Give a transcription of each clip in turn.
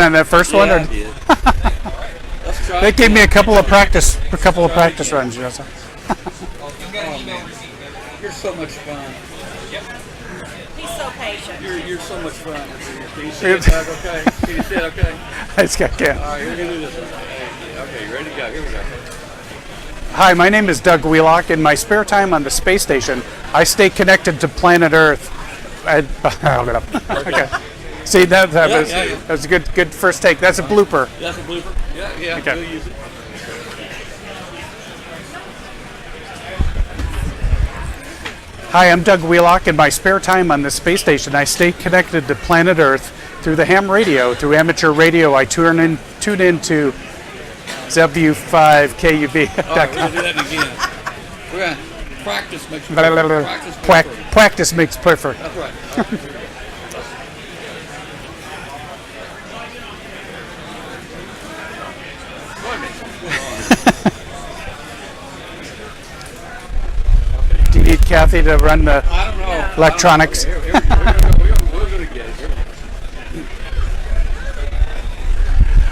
on that first one? Yeah, Or? I did. Let's try They it gave me a again. couple of practice runs. You know, so. Oh, man. You're so much fun. He's so patient. You're so much fun. Can you see it, Doug? Okay. Can you see it? Okay. I just got All right, we're gonna do this one. Okay, you ready to go? Here we go. Hi, my name is Doug Wheelock. In my spare time on the space station, I stay connected to planet Earth. Okay. See, that was a good first take. That's a blooper. That's a blooper. Yeah. Okay. We'll use it. Hi, I'm Doug Wheelock. In my spare time on the space station, I stay connected to planet Earth through the ham radio. Through amateur radio, I tune into W5KUB. All right, we're gonna do that again. We're gonna practice makes perfect. Practice makes perfect. That's right. Do you need Kathy to run the I don't know. electronics? We'll do it again.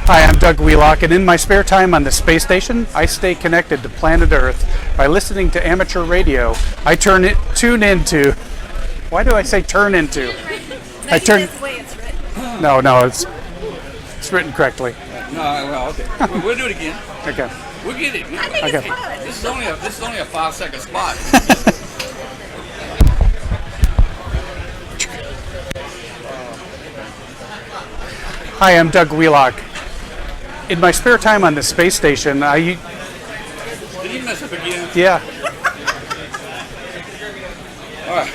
Hi, I'm Doug Wheelock, and in my spare time on the space station, I stay connected to planet Earth by listening to amateur radio. I tune into. Why do I say turn into? I turn. That's the way it's written. No, it's written correctly. No, well, okay. We'll do it again. Okay. We'll get it. I think Okay. it's fun. This is only a 5-second spot. Hi, I'm Doug Wheelock. In my spare time on the space station, Did you mess up again? yeah. All right.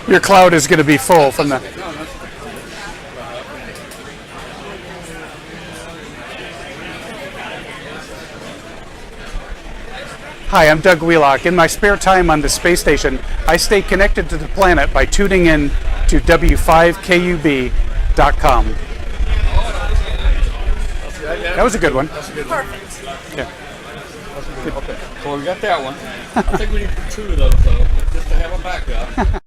Your cloud is going to be full from the. No, that's Hi, I'm Doug Wheelock. In my spare time on the space station, I stay connected to the planet by tuning in to W5KUB.com. That was a good one. Perfect. Yeah. okay. So we got that one. I think we need 2 of those though, just to have a backup.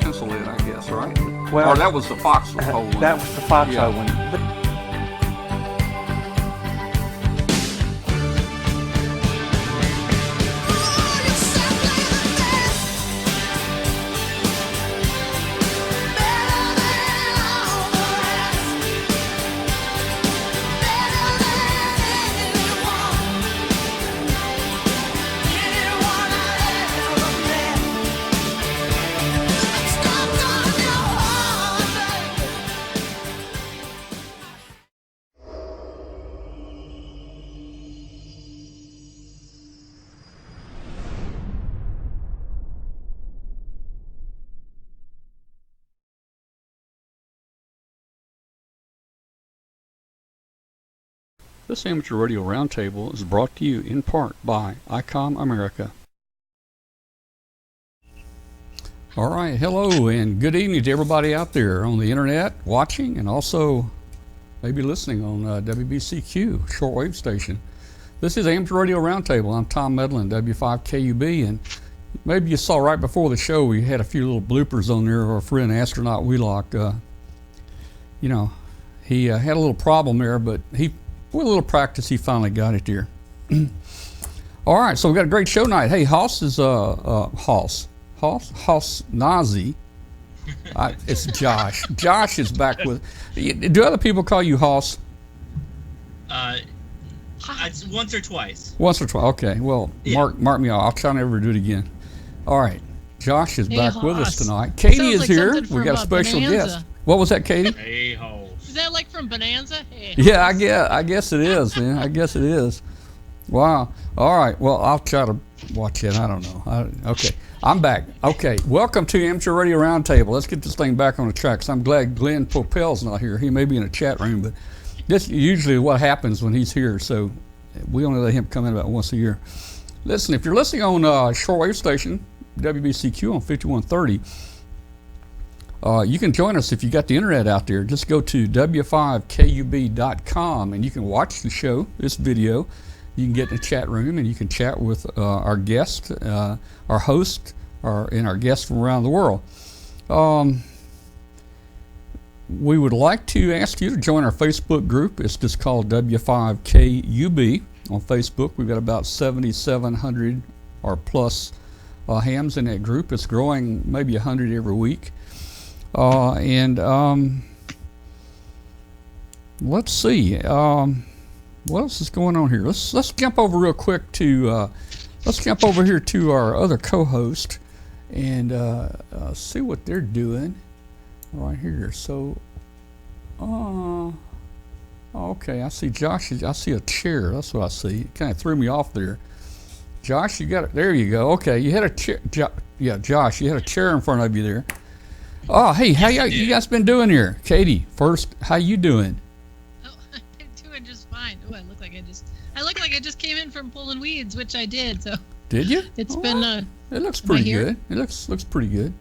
Pencil in, I guess, right? Well, or that was the foxhole one. That was the foxhole one. This Amateur Radio Roundtable is brought to you in part by ICOM America. All right, hello and good evening to everybody out there on the internet watching and also maybe listening on WBCQ, shortwave station. This is Amateur Radio Roundtable. I'm Tom Medlin, W5KUB, and maybe you saw right before the show we had a few little bloopers on there of our friend Astronaut Wheelock. He had a little problem there, but with a little practice he finally got it there. All right, so we've got a great show tonight. Hey, Hoss Nazi. It's Josh. Josh is back with. Do other people call you Hoss? It's once or twice. Once or twice. Okay. Well, yeah. Mark me off. I'll try never to do it again. All right. Josh is back with us tonight. Katie is here. We got a special guest. What was that, Katie? Hey ho. Is that like from Bonanza? Hey, yeah, I guess it is, man. I guess it is. Wow. All right. Well, I'll try to watch it. I don't know. Okay. I'm back. Okay. Welcome to Amateur Radio Roundtable. Let's get this thing back on the track. So I'm glad Glenn Popel's not here. He may be in a chat room, but this usually what happens when he's here. So we only let him come in about once a year. Listen, if you're listening on shortwave station, WBCQ on 5130, you can join us if you got the internet out there. Just go to w5kub.com and you can watch the show, this video. You can get in the chat room and you can chat with our guest, our host, and our guests from around the world. We would like to ask you to join our Facebook group. It's just called W5KUB on Facebook. We've got about 7,700 or plus hams in that group. It's growing maybe 100 every week. Let's see. What else is going on here? Let's jump over real quick to let's jump over here to our other co-host and see what they're doing right here. So, okay, I see Josh. I see a chair. That's what I see. It kind of threw me off there. Josh, you got it. There you go. Okay, you had a chair. Yeah, Josh, you had a chair in front of you there. Oh, hey, how you guys been doing here? Katie, first, how you doing? I look like I just came in from pulling weeds, which I did. So did you? It's been. It looks pretty good. It looks pretty good.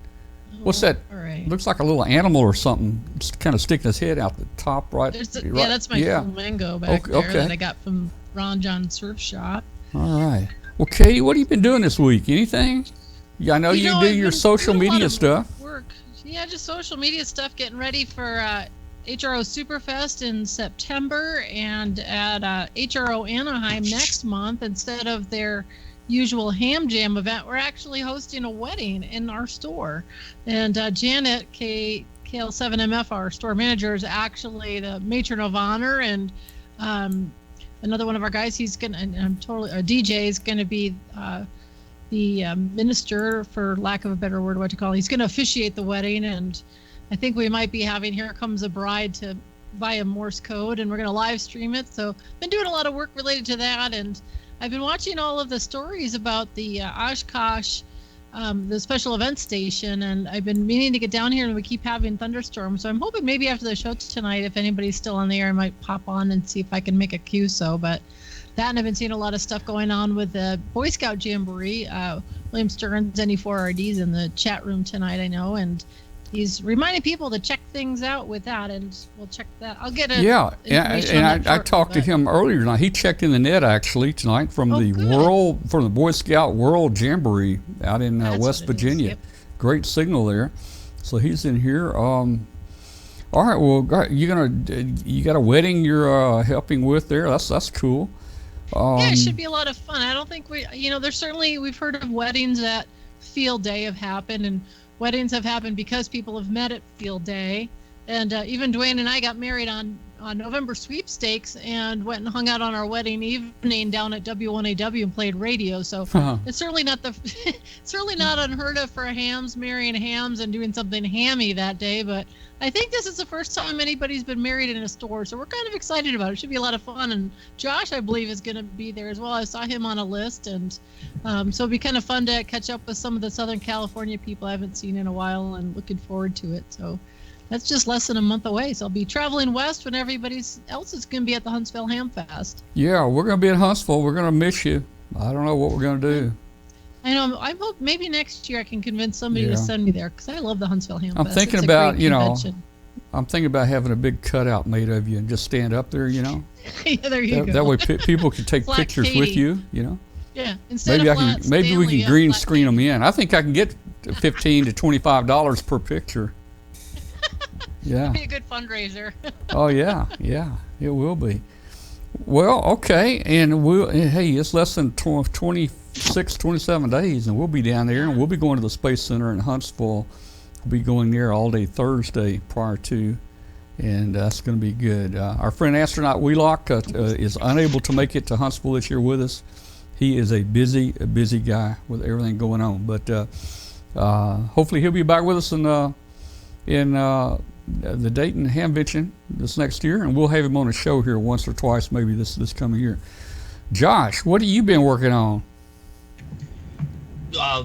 What's that? All right. Looks like a little animal or something, just kind of sticking his head out the top right. Yeah, that's my flamingo back there that I got from Ron John Surf Shop. All right. Well, Katie, what have you been doing this week? Anything? Yeah, I know you do your social media stuff. Work. Yeah, just social media stuff. Getting ready for HRO Superfest in September and at HRO Anaheim next month. Instead of their usual ham jam event, we're actually hosting a wedding in our store. And Janet, KL7MF, our store manager, is actually the matron of honor. And another one of our guys, he's going to, and I'm totally, our DJ is going to be the minister, for lack of a better word, what to call it. He's going to officiate the wedding, and I think we might be having Here Comes a Bride to via Morse code, and we're going to live stream it. So been doing a lot of work related to that, and I've been watching all of the stories about the Oshkosh, the special events station, and I've been meaning to get down here, and we keep having thunderstorms. So I'm hoping maybe after the show tonight, if anybody's still on the air, I might pop on and see if I can make a QSO. But that, and I've been seeing a lot of stuff going on with the Boy Scout Jamboree. William Stearns, NE4RD's in the chat room tonight, I know, and he's reminding people to check things out with that, and we'll check that. I'll get a I talked to him earlier tonight. He checked in the net actually tonight from the Boy Scout World Jamboree out in West Virginia. Yep. Great signal there. So he's in here. All right. Well, you got a wedding you're helping with there. That's cool. Yeah, it should be a lot of fun. I don't think there's certainly, we've heard of weddings at Field Day have happened, and weddings have happened because people have met at Field Day. And even Dwayne and I got married on November sweepstakes and went and hung out on our wedding evening down at W1AW and played radio. So it's certainly not certainly not unheard of for hams marrying hams and doing something hammy that day. But I think this is the first time anybody's been married in a store, so we're kind of excited about it. It should be a lot of fun. And Josh, I believe, is going to be there as well. I saw him on a list, and so it'll be kind of fun to catch up with some of the Southern California people I haven't seen in a while, and looking forward to it. So that's just less than a month away. So I'll be traveling west when everybody else is going to be at the Huntsville Ham Fest. Yeah, we're going to be at Huntsville. We're going to miss you. I don't know what we're going to do. I know. I hope maybe next year I can convince somebody Yeah. to send me there because I love the Huntsville Ham I'm Fest. thinking It's a about, great you know, convention. I'm thinking about having a big cutout made of you and just stand up there, you know. Yeah, there you go. That way people can take Flat pictures with Katie. you, you know. Yeah, instead Maybe of I can. flat Maybe we Stanley, can green flat screen them Katie. in. I think I can get $15 to $25 per picture. Yeah. Be a good fundraiser. Oh yeah. Yeah. It will be. Well, okay, and hey, it's less than 26, 27 days, and we'll be down there, and we'll be going to the Space Center in Huntsville. We'll be going there all day Thursday prior to, and that's going to be good. Our friend Astronaut Wheelock is unable to make it to Huntsville this year with us. He is a busy guy with everything going on, but hopefully he'll be back with us in the Dayton Hamvention this next year, and we'll have him on a show here once or twice, maybe this coming year. Josh, what have you been working on?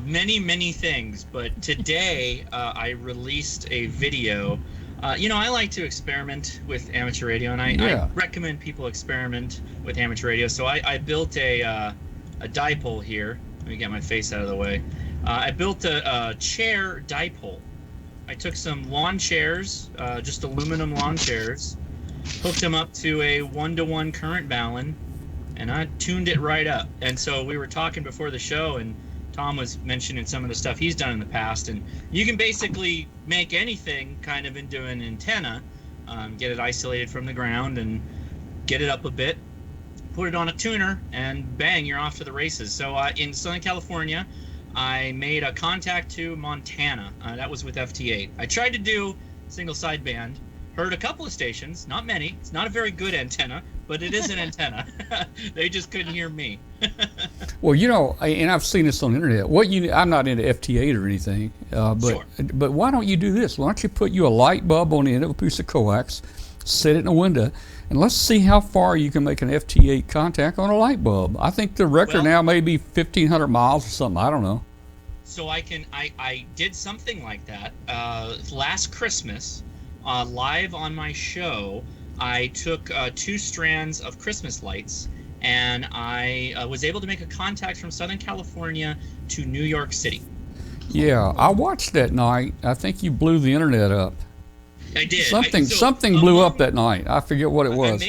Many things, but today I released a video. I like to experiment with amateur radio, and I recommend people experiment with amateur radio. So I built a dipole here. Let me get my face out of the way. I built a chair dipole. I took some lawn chairs, just aluminum lawn chairs, hooked them up to a 1-to-1 current balun, and I tuned it right up. And so we were talking before the show, and Tom was mentioning some of the stuff he's done in the past, and you can basically make anything kind of into an antenna, get it isolated from the ground and get it up a bit, put it on a tuner, and bang, you're off to the races. So in Southern California, I made a contact to Montana. That was with FT8. I tried to do single sideband, heard a couple of stations, not many. It's not a very good antenna, but it is an antenna. They just couldn't hear me. Well, and I've seen this on the internet. I'm not into FT8 or anything, Sure. but why don't you do this? Why don't you put you a light bulb on the end of a piece of coax, set it in a window, and let's see how far you can make an FT8 contact on a light bulb. I think the record now may be 1,500 miles or something. I don't know. So I did something like that last Christmas, live on my show. I took 2 strands of Christmas lights, and I was able to make a contact from Southern California to New York City. Yeah, I watched that night. I think you blew the internet up. I did. Something blew up that night. I forget what it was.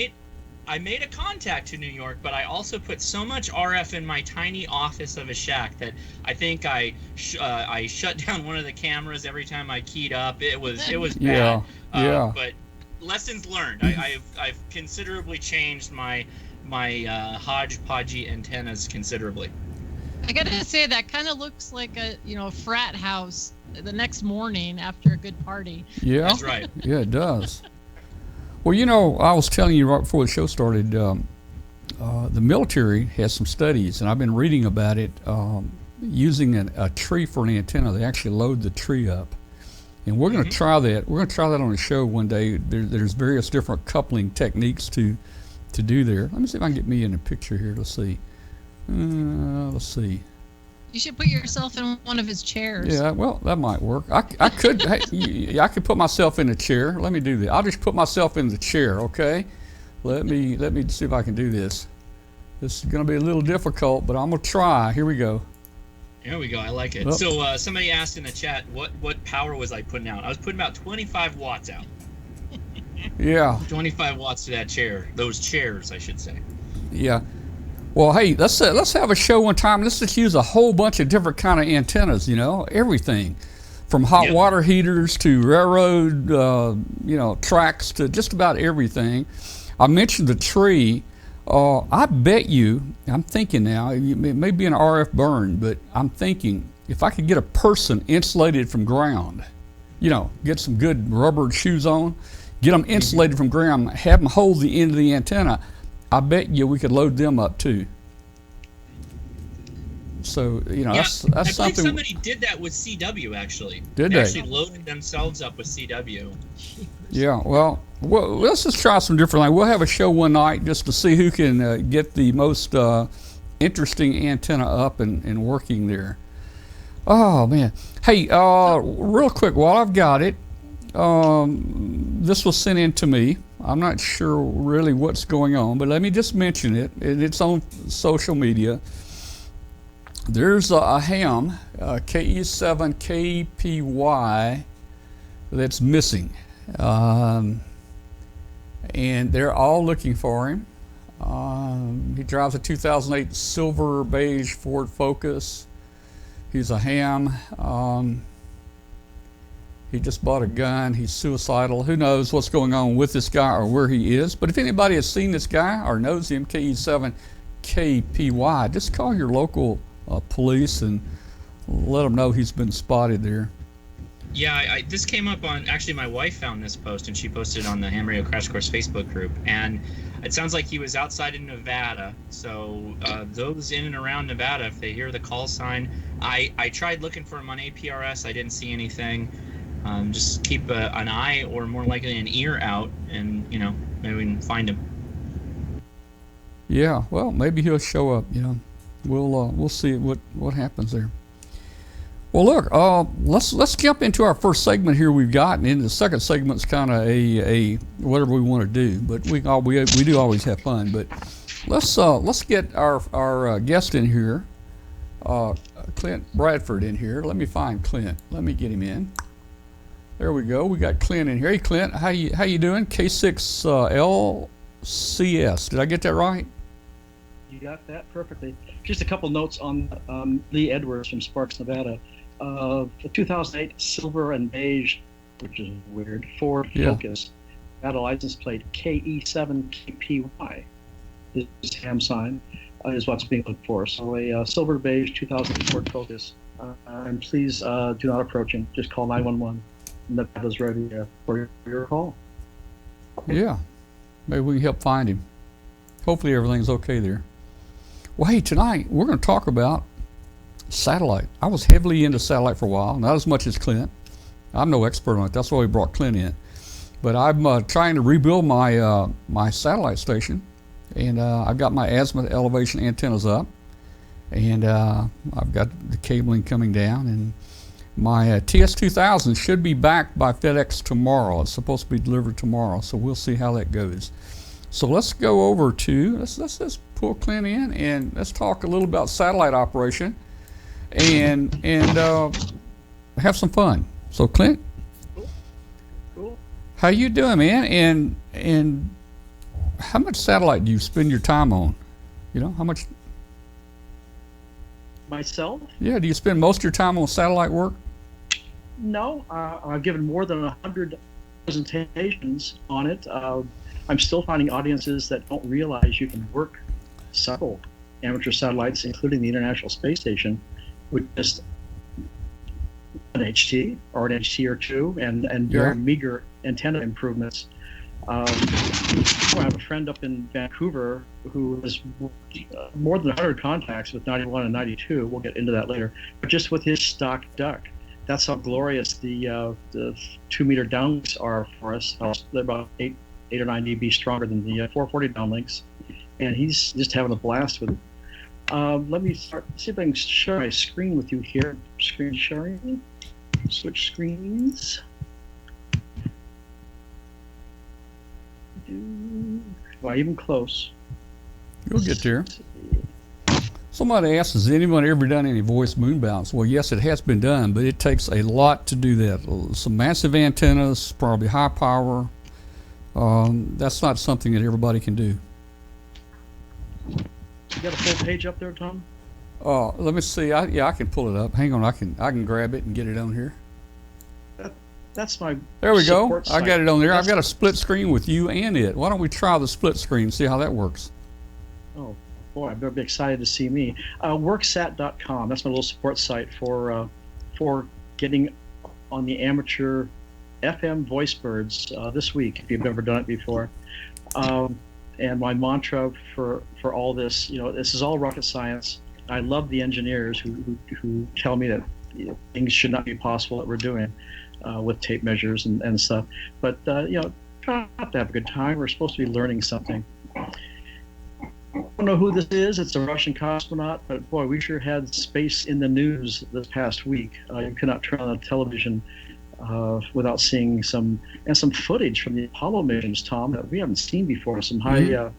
I made a contact to New York, but I also put so much RF in my tiny office of a shack that I think I shut down one of the cameras every time I keyed up. It was bad. Yeah. But lessons learned. I've considerably changed my hodgepodgey antennas considerably. I gotta say that kind of looks like a frat house the next morning after a good party. Yeah, That's right. Yeah, it does. Well, I was telling you right before the show started, the military has some studies, and I've been reading about it, using a tree for an antenna. They actually load the tree up. And we're going to try that. We're going to try that on the show one day. There's various different coupling techniques to do there. Let me see if I can get me in the picture here. Let's see. Let's see. You should put yourself in one of his chairs. Yeah, well, that might work. I could. I could put myself in the chair. Let me do that. I'll just put myself in the chair, okay? Let me see if I can do this. This is going to be a little difficult, but I'm going to try. Here we go. There we go. I like it. Well, So somebody asked in the chat, what power was I putting out? I was putting about 25 watts out. Yeah. 25 watts to that chair. Those chairs, I should say. Yeah. Well, hey, let's have a show one time. Let's just use a whole bunch of different kind of antennas. Everything from hot water heaters to railroad, tracks to just about everything. I mentioned the tree. I bet you. I'm thinking now. It may be an RF burn, but I'm thinking if I could get a person insulated from ground, get some good rubber shoes on, get them insulated from ground, have them hold the end of the antenna. I bet you we could load them up too. So that's I believe something. somebody did that with CW actually. Did they they? actually loaded themselves up with CW. Yeah. Well, let's just try some different things. We'll have a show one night just to see who can get the most interesting antenna up and working there. Oh man. Hey, real quick while I've got it, this was sent in to me. I'm not sure really what's going on, but let me just mention it. It's on social media. there's a ham, KE7KPY, that's missing. And they're all looking for him. He drives a 2008 silver beige Ford Focus. He's a ham. He just bought a gun. He's suicidal. Who knows what's going on with this guy or where he is. But if anybody has seen this guy or knows him, KE7KPY, just call your local police and let them know he's been spotted there. Yeah, this came up on, actually my wife found this post and she posted it on the Ham Radio Crash Course Facebook group, and it sounds like he was outside in Nevada. So those in and around Nevada, if they hear the call sign, I tried looking for him on APRS. I didn't see anything. Just keep an eye, or more likely an ear out, and maybe we can find him. Yeah, well, maybe he'll show up. We'll see what happens there. Well, look, let's jump into our first segment here we've got, and the second segment's kind of a whatever we want to do, but we do always have fun. But let's get our guest in here, Clint Bradford in here. Let me find Clint. Let me get him in. There we go. We got Clint in here. Hey, Clint, how you doing? K6LCS. Did I get that right? You got that perfectly. Just a couple notes on Lee Edwards from Sparks, Nevada. The 2008 silver and beige, which is weird, Ford Focus, had a license plate KE7KPY. His ham sign is what's being looked for. So a silver beige 2008 Ford Focus. And please do not approach him. Just call 911. Nevada's ready for your call. Yeah, maybe we can help find him. Hopefully everything's okay there. Well, hey, tonight we're going to talk about satellite. I was heavily into satellite for a while, not as much as Clint. I'm no expert on it. That's why we brought Clint in. But I'm trying to rebuild my my satellite station, and I've got my azimuth elevation antennas up, and I've got the cabling coming down, and my TS2000 should be back by FedEx tomorrow. It's supposed to be delivered tomorrow, so we'll see how that goes. So let's go over to, let's pull Clint in, and let's talk a little about satellite operation and have some fun. So Clint, Cool. how you doing, man? And how much satellite do you spend your time on? How much? Myself? Yeah, do you spend most of your time on satellite work? No, I've given more than 100 presentations on it. I'm still finding audiences that don't realize you can work several amateur satellites, including the International Space Station, with just an HT or an HT or two, and very meager antenna improvements. I have a friend up in Vancouver who has more than 100 contacts with 91 and 92. We'll get into that later. But just with his stock duck, that's how glorious the 2-meter downlinks are for us. They're about 8 or 9 dB stronger than the 440 downlinks, and he's just having a blast with it. Let me see if I can share my screen with you here. Screen sharing. Switch screens. Well, even close. You'll get there. Somebody asked, has anyone ever done any voice moon bounce? Well, yes, it has been done, but it takes a lot to do that. Some massive antennas, probably high power. That's not something that everybody can do. You got a full page up there, Tom? Let me see. I can pull it up. Hang on, I can grab it and get it on here. That's my. There we go. Site. I got it on there. I've got a split screen with you and it. Why don't we try the split screen and see how that works? Oh boy, I better be excited to see me. Worksat.com. That's my little support site for getting on the amateur FM voice birds this week. If you've never done it before, and my mantra for all this, this is all rocket science. I love the engineers who tell me that things should not be possible that we're doing. With tape measures and stuff, but try not to have a good time. We're supposed to be learning something. I don't know who this is. It's a Russian cosmonaut, but boy, we sure had space in the news this past week. You cannot turn on the television without seeing some footage from the Apollo missions, Tom, that we haven't seen before. Some high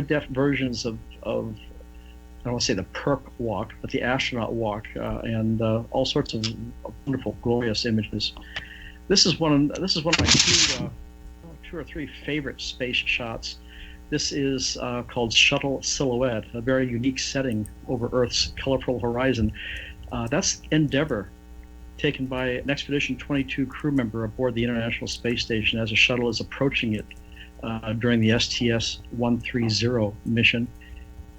def versions of don't want to say the perp walk, but the astronaut walk, and all sorts of wonderful, glorious images. This is one of my two or three favorite space shots. This is called Shuttle Silhouette, a very unique setting over Earth's colorful horizon. That's Endeavour, taken by an Expedition 22 crew member aboard the International Space Station as a shuttle is approaching it during the STS-130 mission.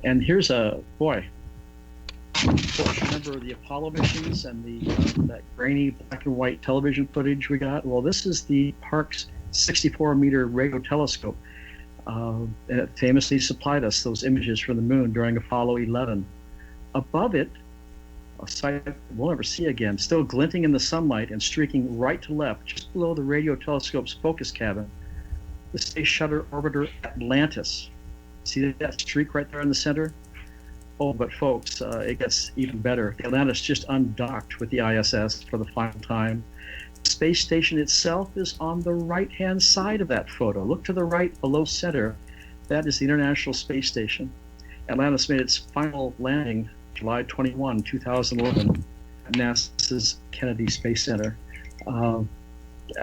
And here's a, boy, remember the Apollo missions and that grainy black and white television footage we got? Well, this is the Parkes 64-meter radio telescope. And it famously supplied us those images from the moon during Apollo 11. Above it, a sight we'll never see again, still glinting in the sunlight and streaking right to left, just below the radio telescope's focus cabin, the Space Shuttle Orbiter Atlantis. See that streak right there in the center? Oh, but folks, it gets even better. The Atlantis just undocked with the ISS for the final time. The space station itself is on the right-hand side of that photo. Look to the right below center. That is the International Space Station. Atlantis made its final landing July 21, 2011 at NASA's Kennedy Space Center.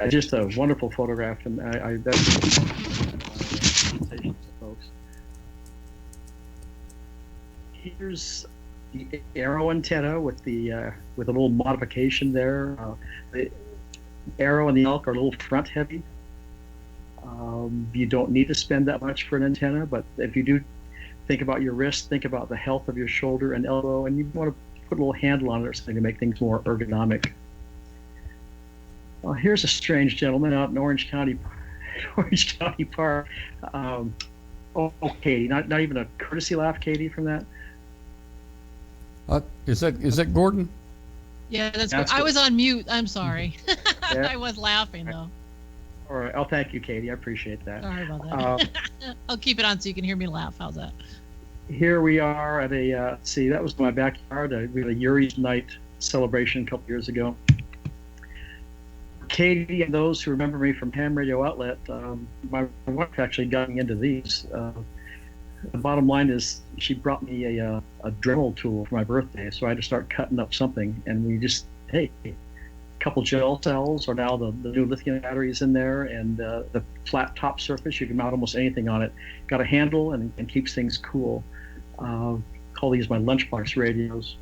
Just a wonderful photograph, and that's folks. Here's the Arrow antenna with a little modification there. The Arrow and the Elk are a little front heavy. You don't need to spend that much for an antenna, but if you do, think about your wrist, think about the health of your shoulder and elbow, and you want to put a little handle on it or something to make things more ergonomic. Well, here's a strange gentleman out in Orange County Park. Katie, not even a courtesy laugh, Katie, from that? Is that Gordon? Yeah, that's good. I was on mute. I'm sorry. Yeah. I was laughing though. All right. Oh, thank you, Katie. I appreciate that. Sorry about that. I'll keep it on so you can hear me laugh. How's that? Here we are at a, see, that was my backyard. We had a Yuri's Night celebration a couple years ago. Katie and those who remember me from Ham Radio Outlet, my wife actually got me into these. The bottom line is she brought me a Dremel tool for my birthday, so I had to start cutting up something, and we just, hey, a couple gel cells, or now the new lithium batteries in there, and the flat top surface, you can mount almost anything on it. Got a handle and keeps things cool. Call these my lunchbox radios.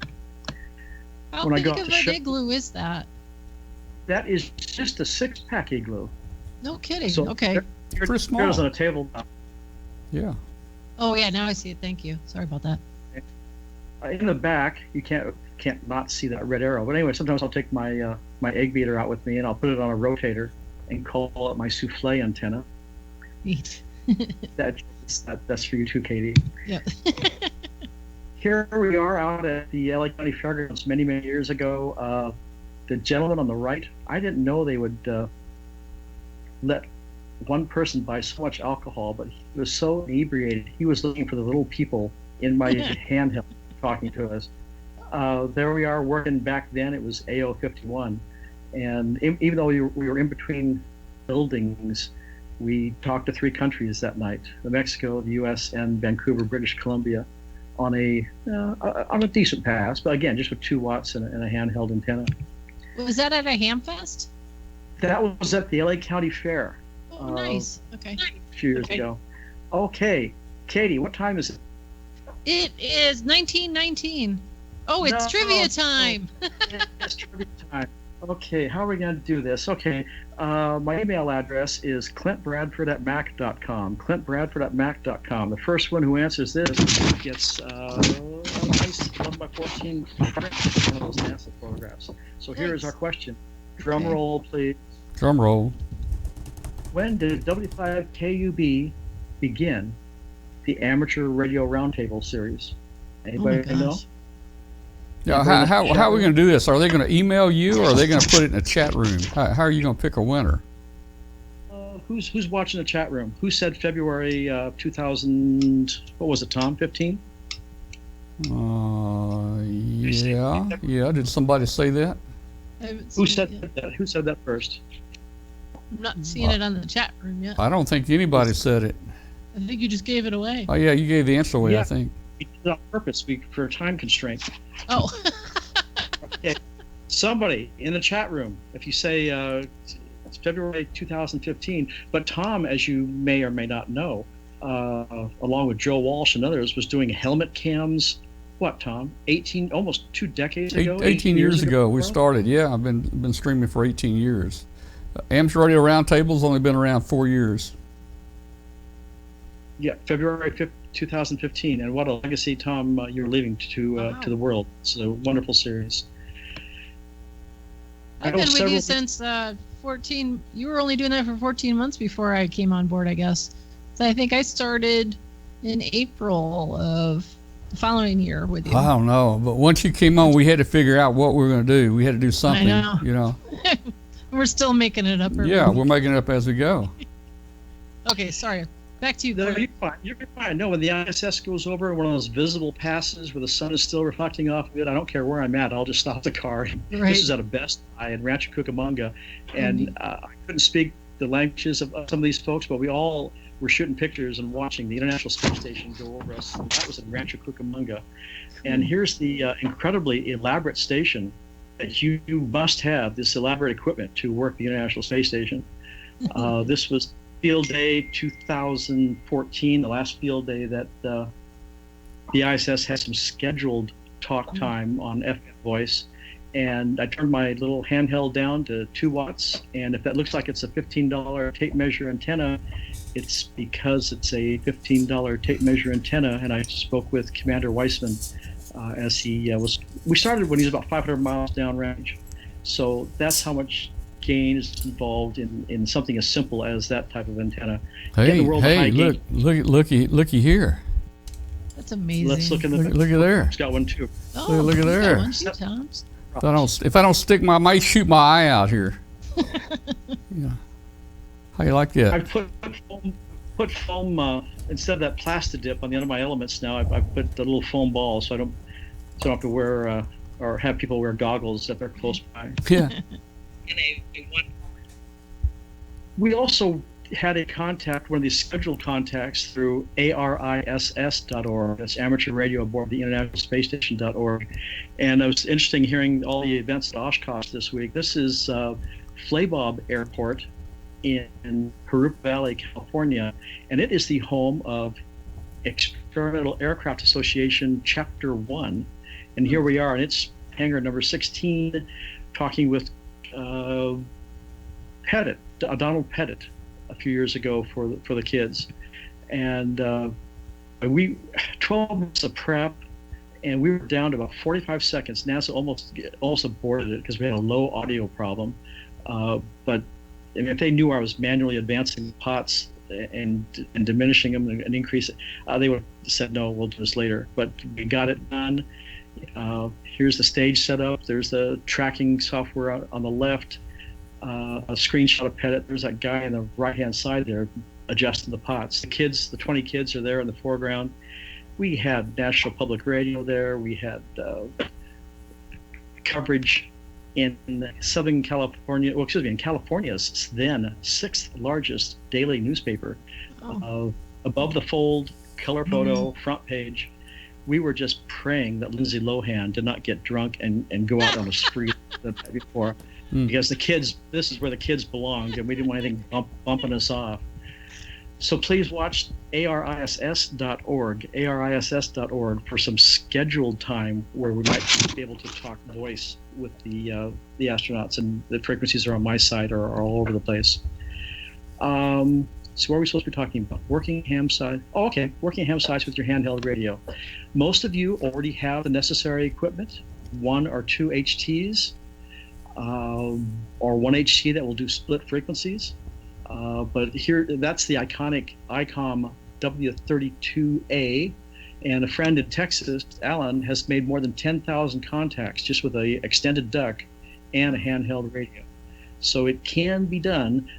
How big of an igloo is that? That is just a 6-pack igloo. No kidding. So okay. Pretty small. There's on a table. Yeah. Oh yeah, now I see it. Thank you. Sorry about that. In the back, you can't not see that red arrow. But anyway, sometimes I'll take my my egg beater out with me, and I'll put it on a rotator and call it my souffle antenna. Neat. That's for you too, Katie. Yeah. Here we are out at the LA County Fairgrounds many years ago. The gentleman on the right, I didn't know they would let one person buy so much alcohol, but he was so inebriated, he was looking for the little people in my handheld talking to us. There we are working back then. It was AO 51, and even though we were in between buildings, we talked to 3 countries that night: Mexico, the U.S., and Vancouver, British Columbia, on a decent pass, but again, just with 2 watts and a handheld antenna. Was that at a ham fest? That was at the LA County Fair. Oh, nice. Okay. A few years ago. Okay, Katie, what time is it? It is 1919. Oh, it's trivia time. It's trivia time. Okay, how are we going to do this? Okay, my email address is clintbradford@mac.com. clintbradford@mac.com. The first one who answers this gets a nice 1x14 one of those NASA photographs. So here is our question. Drum roll, please. Drum roll. When did W5KUB begin the Amateur Radio Roundtable series? Anybody know? Yeah, how are we going to do this? Are they going to email you, or are they going to put it in a chat room? How are you going to pick a winner? Who's watching the chat room? Who said February 2000? What was it, Tom? 15? Yeah. Did somebody say that? Who said that? Who said that first? I'm not seeing it on the chat room yet. I don't think anybody said it. I think you just gave it away. Oh yeah, you gave the answer away. Yeah. I think. we did it on purpose for a time constraint. Oh. Okay. Somebody in the chat room, if you say it's February 2015, but Tom, as you may or may not know, along with Joe Walsh and others, was doing helmet cams. What, Tom? Almost 2 decades ago. 18 years ago we started. Yeah, I've been streaming for 18 years. Amateur Radio Roundtable's only been around 4 years. Yeah, February 5th, 2015, and what a legacy, Tom, you're leaving to the world. It's a wonderful series. I've been with you since 14. You were only doing that for 14 months before I came on board, I guess. So I think I started in April of the following year with you. I don't know, but once you came on, we had to figure out what we were going to do. We had to do something, I know. We're still making it up. Yeah, we're making it up as we go. Okay, sorry. Back to you. No, you're fine. You're fine. No, when the ISS goes over one of those visible passes where the sun is still reflecting off of it, I don't care where I'm at. I'll just stop the car. Right. This is at a Best Buy in Rancho Cucamonga, and I couldn't speak the languages of some of these folks, but we all were shooting pictures and watching the International Space Station go over us. And that was in Rancho Cucamonga. And here's the incredibly elaborate station that you must have this elaborate equipment to work the International Space Station. This was Field Day 2014, the last field day that the ISS had some scheduled talk time on FM voice. And I turned my little handheld down to 2 watts. And if that looks like it's a $15 tape measure antenna, it's because it's a $15 tape measure antenna. And I spoke with Commander Weissman as we started when he was about 500 miles downrange. So that's how much gain is involved in something as simple as that type of antenna. Hey, looky here. That's amazing. Let's look at look at there. It's got one too. Oh, look at there. One too, Tom's. If I don't stick I might shoot my eye out here. Yeah. How you like that? I put foam instead of that plastic dip on the end of my elements now. I put the little foam ball so I don't have to wear or have people wear goggles if they're close by. Yeah. We also had a contact, one of these scheduled contacts through ariss.org. That's Amateur Radio Aboard the International Space Station.org. And it was interesting hearing all the events at Oshkosh this week. This is Flabob Airport in Pahrump Valley, California, and it is the home of Experimental Aircraft Association Chapter 1. And here we are, and it's hangar number 16, talking with Pettit, Donald Pettit, a few years ago for the kids. And we 12 months of prep, and we were down to about 45 seconds. NASA almost aborted it because we had a low audio problem. But I mean, if they knew I was manually advancing the pots and diminishing them and increase it, they would have said, no, we'll do this later. But we got it done. Here's the stage setup. There's the tracking software on the left. A screenshot of Pettit. There's that guy on the right-hand side there adjusting the pots. The 20 kids are there in the foreground. We had National Public Radio there. We had coverage in Southern California, in California's then 6th largest daily newspaper. Above the fold, color photo, front page. We were just praying that Lindsay Lohan did not get drunk and go out on a spree the night before. Because this is where the kids belonged, and we didn't want anything bumping us off. So please watch ariss.org for some scheduled time where we might be able to talk voice with the astronauts, and the frequencies are on my side or are all over the place. So what are we supposed to be talking about? Working ham size. Oh, okay. Working ham size with your handheld radio. Most of you already have the necessary equipment, 1 or 2 HTs, or 1 HT that will do split frequencies. But here, that's the iconic ICOM W32A, and a friend in Texas, Alan, has made more than 10,000 contacts just with a extended duck and a handheld radio. So it can be done.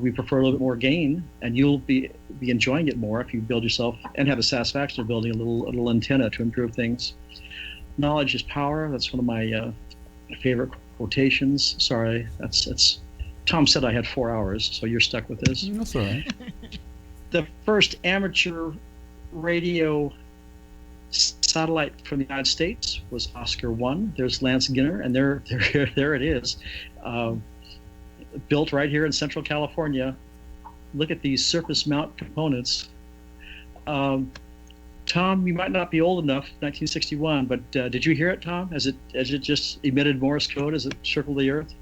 We prefer a little bit more gain, and you'll be enjoying it more if you build yourself and have the satisfaction of building a little antenna to improve things. Knowledge is power. That's one of my favorite quotations. Sorry, that's Tom said I had 4 hours, so you're stuck with this. That's all right. The first amateur radio satellite from the United States was Oscar 1. There's Lance Ginner, and there it is. Built right here in Central California. Look at these surface mount components. Tom, you might not be old enough, 1961, but did you hear it, Tom? As it just emitted Morse code as it circled the Earth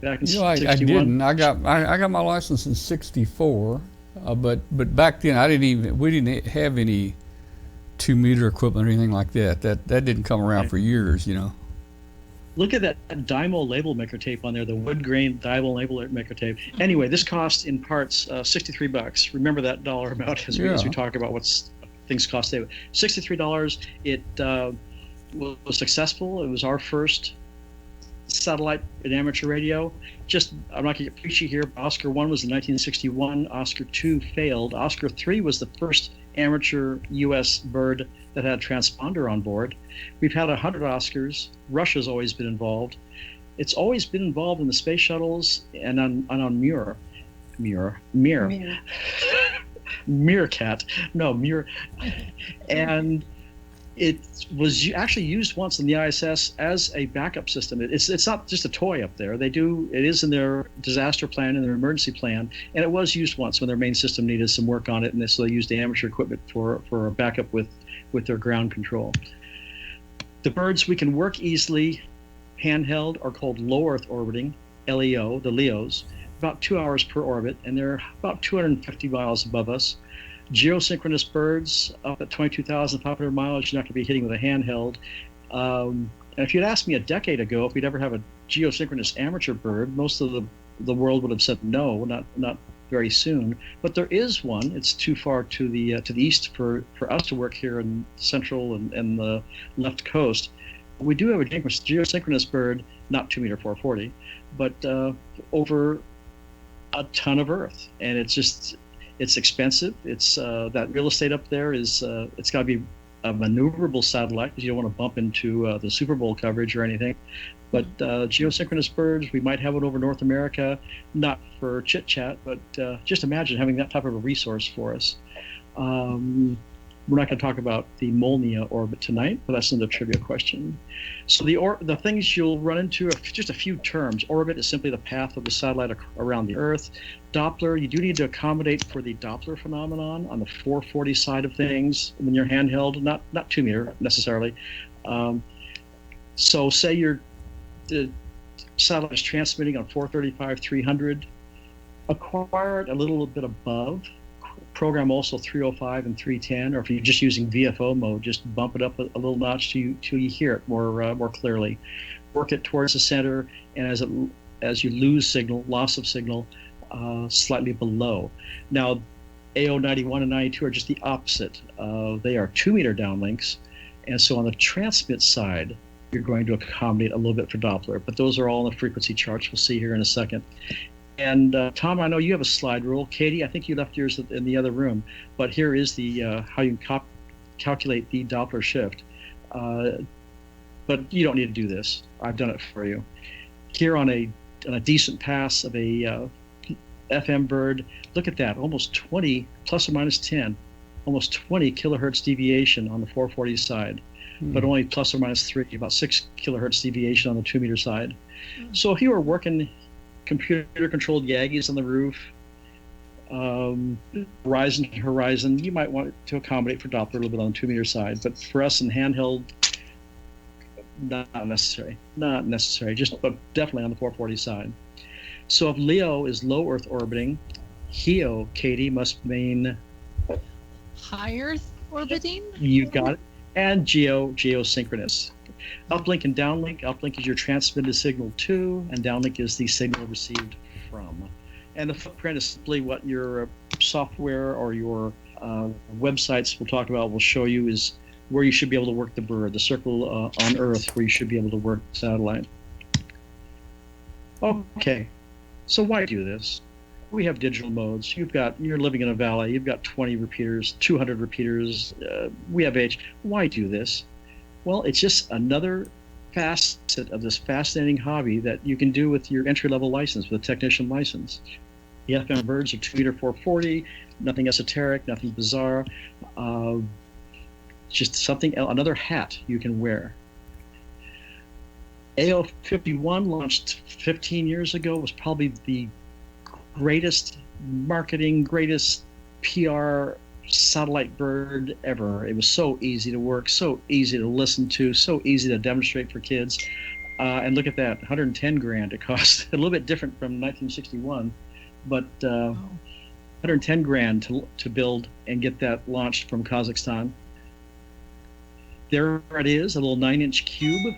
back in 61? I didn't. I got my license in '64, but back then we didn't have any 2-meter equipment or anything like that. That didn't come around for years, Look at that Dymo label maker tape on there, the wood grain Dymo label maker tape. Anyway, this cost in parts $63. Remember that dollar amount as we talk about what's things cost today. $63. It was successful. It was our first satellite in amateur radio. I'm not going to get preachy here, but Oscar 1 was in 1961. Oscar 2 failed. Oscar 3 was the first amateur U.S. bird that had a transponder on board. We've had 100 Oscars. Russia's always been involved. It's always been involved in the space shuttles and on Mir. Meerkat. No, Mir. And it was actually used once in the ISS as a backup system. It's not just a toy up there. It is in their disaster plan and their emergency plan, and it was used once when their main system needed some work on it, and so they used amateur equipment for a backup with their ground control. The birds we can work easily handheld are called low Earth orbiting, LEO, the LEOs, about 2 hours per orbit, and they're about 250 miles above us. Geosynchronous birds up at 22,500 miles, you're not going to be hitting with a handheld. And if you'd asked me a decade ago if we'd ever have a geosynchronous amateur bird, most of the world would have said no, not very soon. But there is one. It's too far to the east for us to work here in Central and the left coast. We do have a geosynchronous bird, not 2 meter 440, but over a ton of Earth, and it's expensive. It's that real estate up there is it's got to be a maneuverable satellite because you don't want to bump into the Super Bowl coverage or anything. But geosynchronous birds, we might have it over North America, not for chit chat, but just imagine having that type of a resource for us. We're not going to talk about the Molniya orbit tonight, but that's another trivia question. So the things you'll run into are just a few terms. Orbit is simply the path of the satellite around the Earth. Doppler, you do need to accommodate for the Doppler phenomenon on the 440 side of things when you're handheld, not 2 meter necessarily. So say the satellite is transmitting on 435, 300, acquire it a little bit above. Program also 305 and 310, or if you're just using VFO mode, just bump it up a little notch till you hear it more clearly. Work it towards the center, and as you lose signal, loss of signal, slightly below. Now, AO 91 and 92 are just the opposite. They are 2 meter downlinks, and so on the transmit side, you're going to accommodate a little bit for Doppler, but those are all in the frequency charts we'll see here in a second. And Tom, I know you have a slide rule. Katie, I think you left yours in the other room, but here is the how you can calculate the Doppler shift. But you don't need to do this. I've done it for you. Here on a decent pass of a FM bird, look at that, almost 20 plus or minus 10, almost 20 kilohertz deviation on the 440 side, but only plus or minus 3, about 6 kilohertz deviation on the 2 meter side. So if you were working computer-controlled Yagis on the roof, horizon, you might want to accommodate for Doppler a little bit on the 2 meter side. But for us in handheld, not necessary, but definitely on the 440 side. So if Leo is low Earth orbiting, HEO, Katie, must mean high Earth orbiting. You got it. And geosynchronous. Uplink and downlink. Uplink is your transmitted signal to, and downlink is the signal received from. And the footprint is simply what your software or your websites we'll talk about will show you is where you should be able to work the bird, the circle on Earth where you should be able to work the satellite. Okay, so why do this? We have digital modes. You're living in a valley. You've got 20 repeaters, 200 repeaters. We have H. Why do this? Well, it's just another facet of this fascinating hobby that you can do with your entry-level license, with a technician license. The FM birds are 2 meter 440, nothing esoteric, nothing bizarre. just something, another hat you can wear. AO51 launched 15 years ago, was probably the greatest marketing, greatest PR satellite bird ever. It was so easy to work, so easy to listen to, so easy to demonstrate for kids. And look at that, 110 grand it cost. A little bit different from 1961, but 110 grand to build and get that launched from Kazakhstan. There it is, a little 9-inch cube.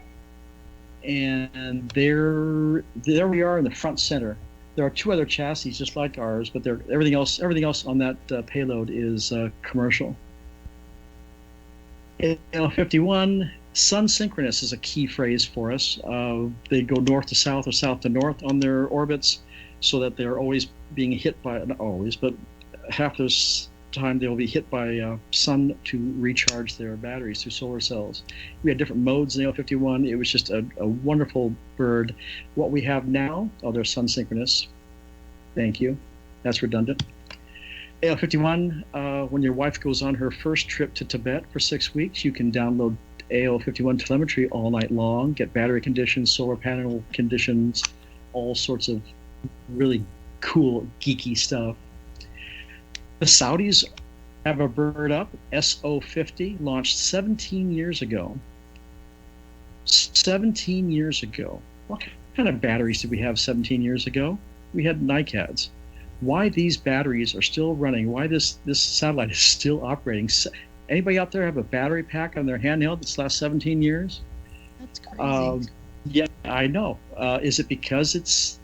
And there we are in the front center. There are two other chassis just like ours, but everything else on that payload is commercial. AL51, sun synchronous is a key phrase for us. They go north to south or south to north on their orbits, so that they're always being hit by, not always, but half this time they'll be hit by sun to recharge their batteries through solar cells. We had different modes in AL51. It was just a wonderful bird. What we have now, they're sun synchronous. Thank you. That's redundant. AL51, when your wife goes on her first trip to Tibet for 6 weeks, you can download AL51 telemetry all night long, get battery conditions, solar panel conditions, all sorts of really cool, geeky stuff. The Saudis have a bird up, SO50, launched 17 years ago. 17 years ago. What kind of batteries did we have 17 years ago? We had NICADs. Why these batteries are still running, why this satellite is still operating. Anybody out there have a battery pack on their handheld that's last 17 years? That's crazy. Yeah, I know. Is it because it's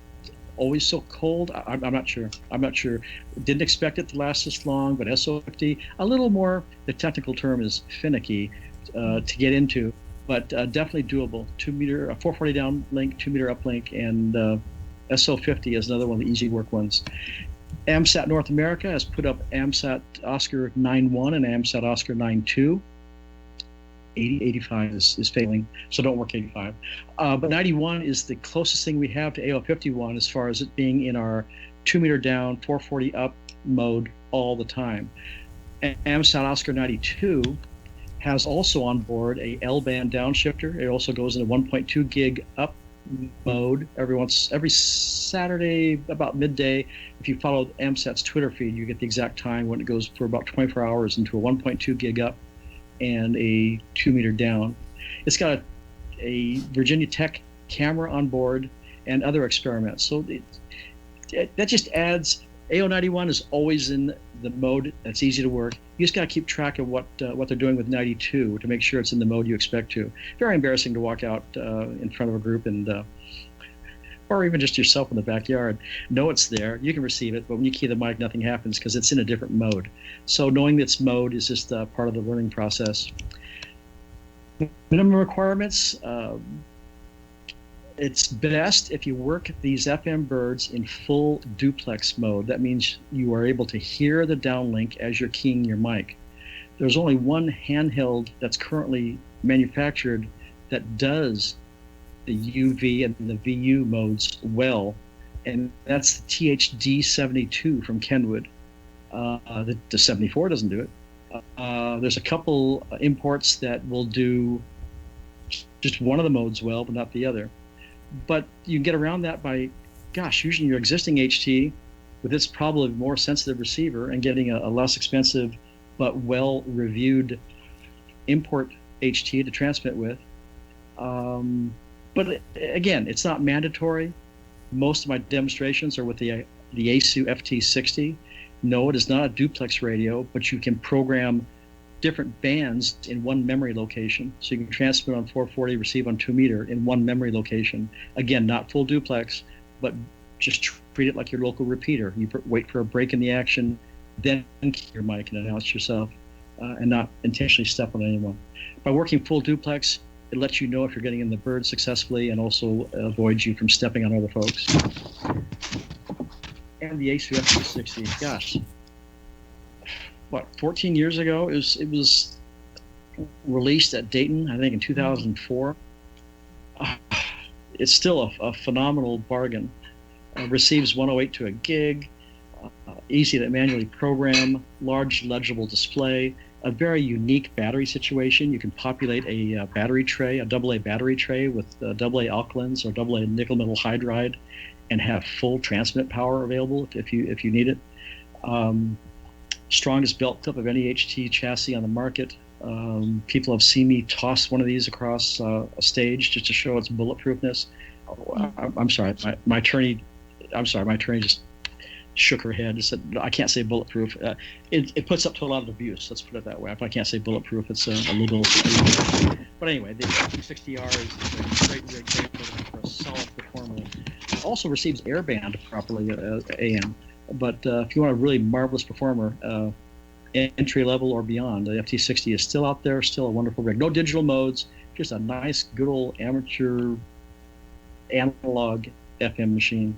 always so cold? I'm not sure. Didn't expect it to last this long, but SO50, a little more, the technical term is finicky to get into, but definitely doable. 2 meter, 440 downlink, 2 meter uplink, and SO50 is another one of the easy work ones. AMSAT North America has put up AMSAT Oscar 9.1 and AMSAT Oscar 9.2. 85 is failing, so don't work 85. But 91 is the closest thing we have to AO51 as far as it being in our 2 meter down, 440 up mode all the time. AMSAT Oscar 92 has also on board a L-band downshifter. It also goes into 1.2 gig up mode every Saturday about midday. If you follow AMSAT's Twitter feed, you get the exact time when it goes for about 24 hours into a 1.2 gig up and a 2 meter down. It's got a Virginia Tech camera on board and other experiments. So that just adds, AO91 is always in the mode that's easy to work. You just got to keep track of what they're doing with 92 to make sure it's in the mode you expect to. Very embarrassing to walk out in front of a group and or even just yourself in the backyard. Know it's there, you can receive it, but when you key the mic, nothing happens because it's in a different mode. So knowing its mode is just part of the learning process. Minimum requirements, it's best if you work these FM birds in full duplex mode. That means you are able to hear the downlink as you're keying your mic. There's only one handheld that's currently manufactured that does the UV and the VU modes well, and that's the THD72 from Kenwood. The 74 doesn't do it. There's a couple imports that will do just one of the modes well, but not the other. But you can get around that by, using your existing HT with its probably more sensitive receiver and getting a less expensive but well-reviewed import HT to transmit with. But again, it's not mandatory. Most of my demonstrations are with the ASU FT60. No, it is not a duplex radio, but you can program different bands in one memory location. So you can transmit on 440, receive on 2 meter in one memory location. Again, not full duplex, but just treat it like your local repeater. You wait for a break in the action, then key your mic and announce yourself, and not intentionally step on anyone. By working full duplex, it lets you know if you're getting in the bird successfully and also avoids you from stepping on other folks. And the ASU FT60, gosh, 14 years ago? It was released at Dayton, I think in 2004. It's still a phenomenal bargain. Receives 108 to a gig, easy to manually program, large legible display, a very unique battery situation. You can populate a battery tray, a AA battery tray with AA alkalins or AA nickel metal hydride, and have full transmit power available if you need it. Strongest belt clip of any HT chassis on the market. People have seen me toss one of these across a stage just to show its bulletproofness. I'm sorry, my attorney just shook her head and said, I can't say bulletproof. It puts up to a lot of abuse, let's put it that way. If I can't say bulletproof, it's illegal. But anyway, the F260R is a great rig for a solid performer. It also receives airband properly, AM. But if you want a really marvelous performer, entry level or beyond, the FT60 is still out there, still a wonderful rig. No digital modes, just a nice, good old amateur analog FM machine.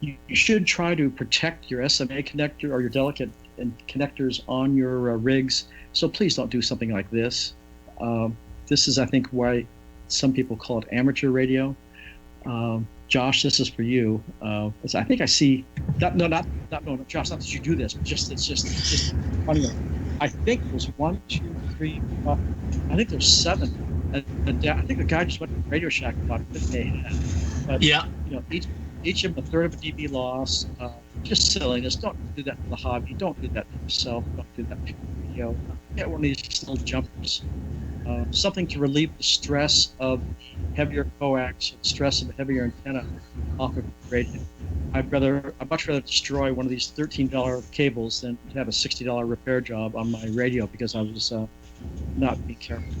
You should try to protect your SMA connector or your delicate connectors on your rigs. So please don't do something like this. This is, I think, why some people call it amateur radio. Josh, this is for you. I think I see. No, Josh, not that you do this, but it's just funny. I think there's 1, 2, 3, 4. I think there's 7. And I think the guy just went to Radio Shack about 50. But Yeah. Each of them a third of a dB loss. Just silliness. Don't do that for the hobby. Don't do that for yourself. Don't do that for your video. Get one of these little jumpers. Something to relieve the stress of heavier coax, stress of a heavier antenna off of the radio. I'd much rather destroy one of these $13 cables than to have a $60 repair job on my radio because I was not being careful.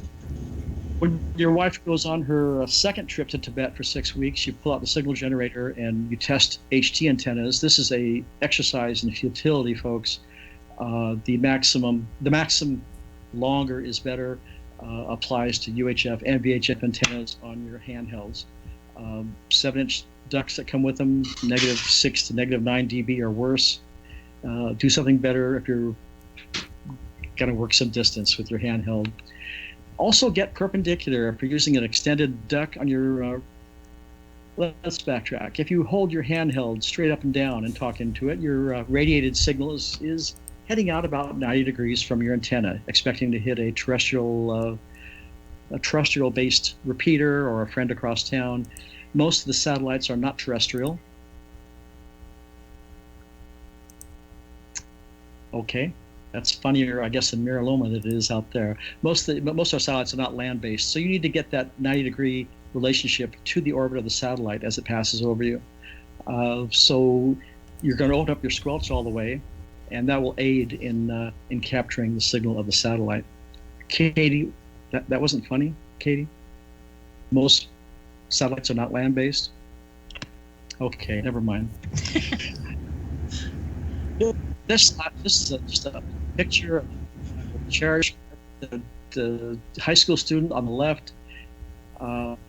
When your wife goes on her second trip to Tibet for 6 weeks, you pull out the signal generator and you test HT antennas. This is a exercise in futility, folks. The maximum longer is better. Applies to UHF and VHF antennas on your handhelds. 7-inch ducts that come with them, -6 to -9 dB or worse. Do something better if you're going to work some distance with your handheld. Also get perpendicular if you're using an extended duct on your, let's backtrack. If you hold your handheld straight up and down and talk into it, your radiated signal is heading out about 90 degrees from your antenna, expecting to hit a terrestrial-based repeater or a friend across town. Most of the satellites are not terrestrial. Okay, that's funnier, I guess, in Miraloma than it is out there. Most of our satellites are not land-based, so you need to get that 90-degree relationship to the orbit of the satellite as it passes over you. So you're going to open up your squelch all the way, and that will aid in capturing the signal of the satellite. Katie, that wasn't funny, Katie? Most satellites are not land-based? Okay, never mind. This is just a picture of Cherish, the high school student on the left,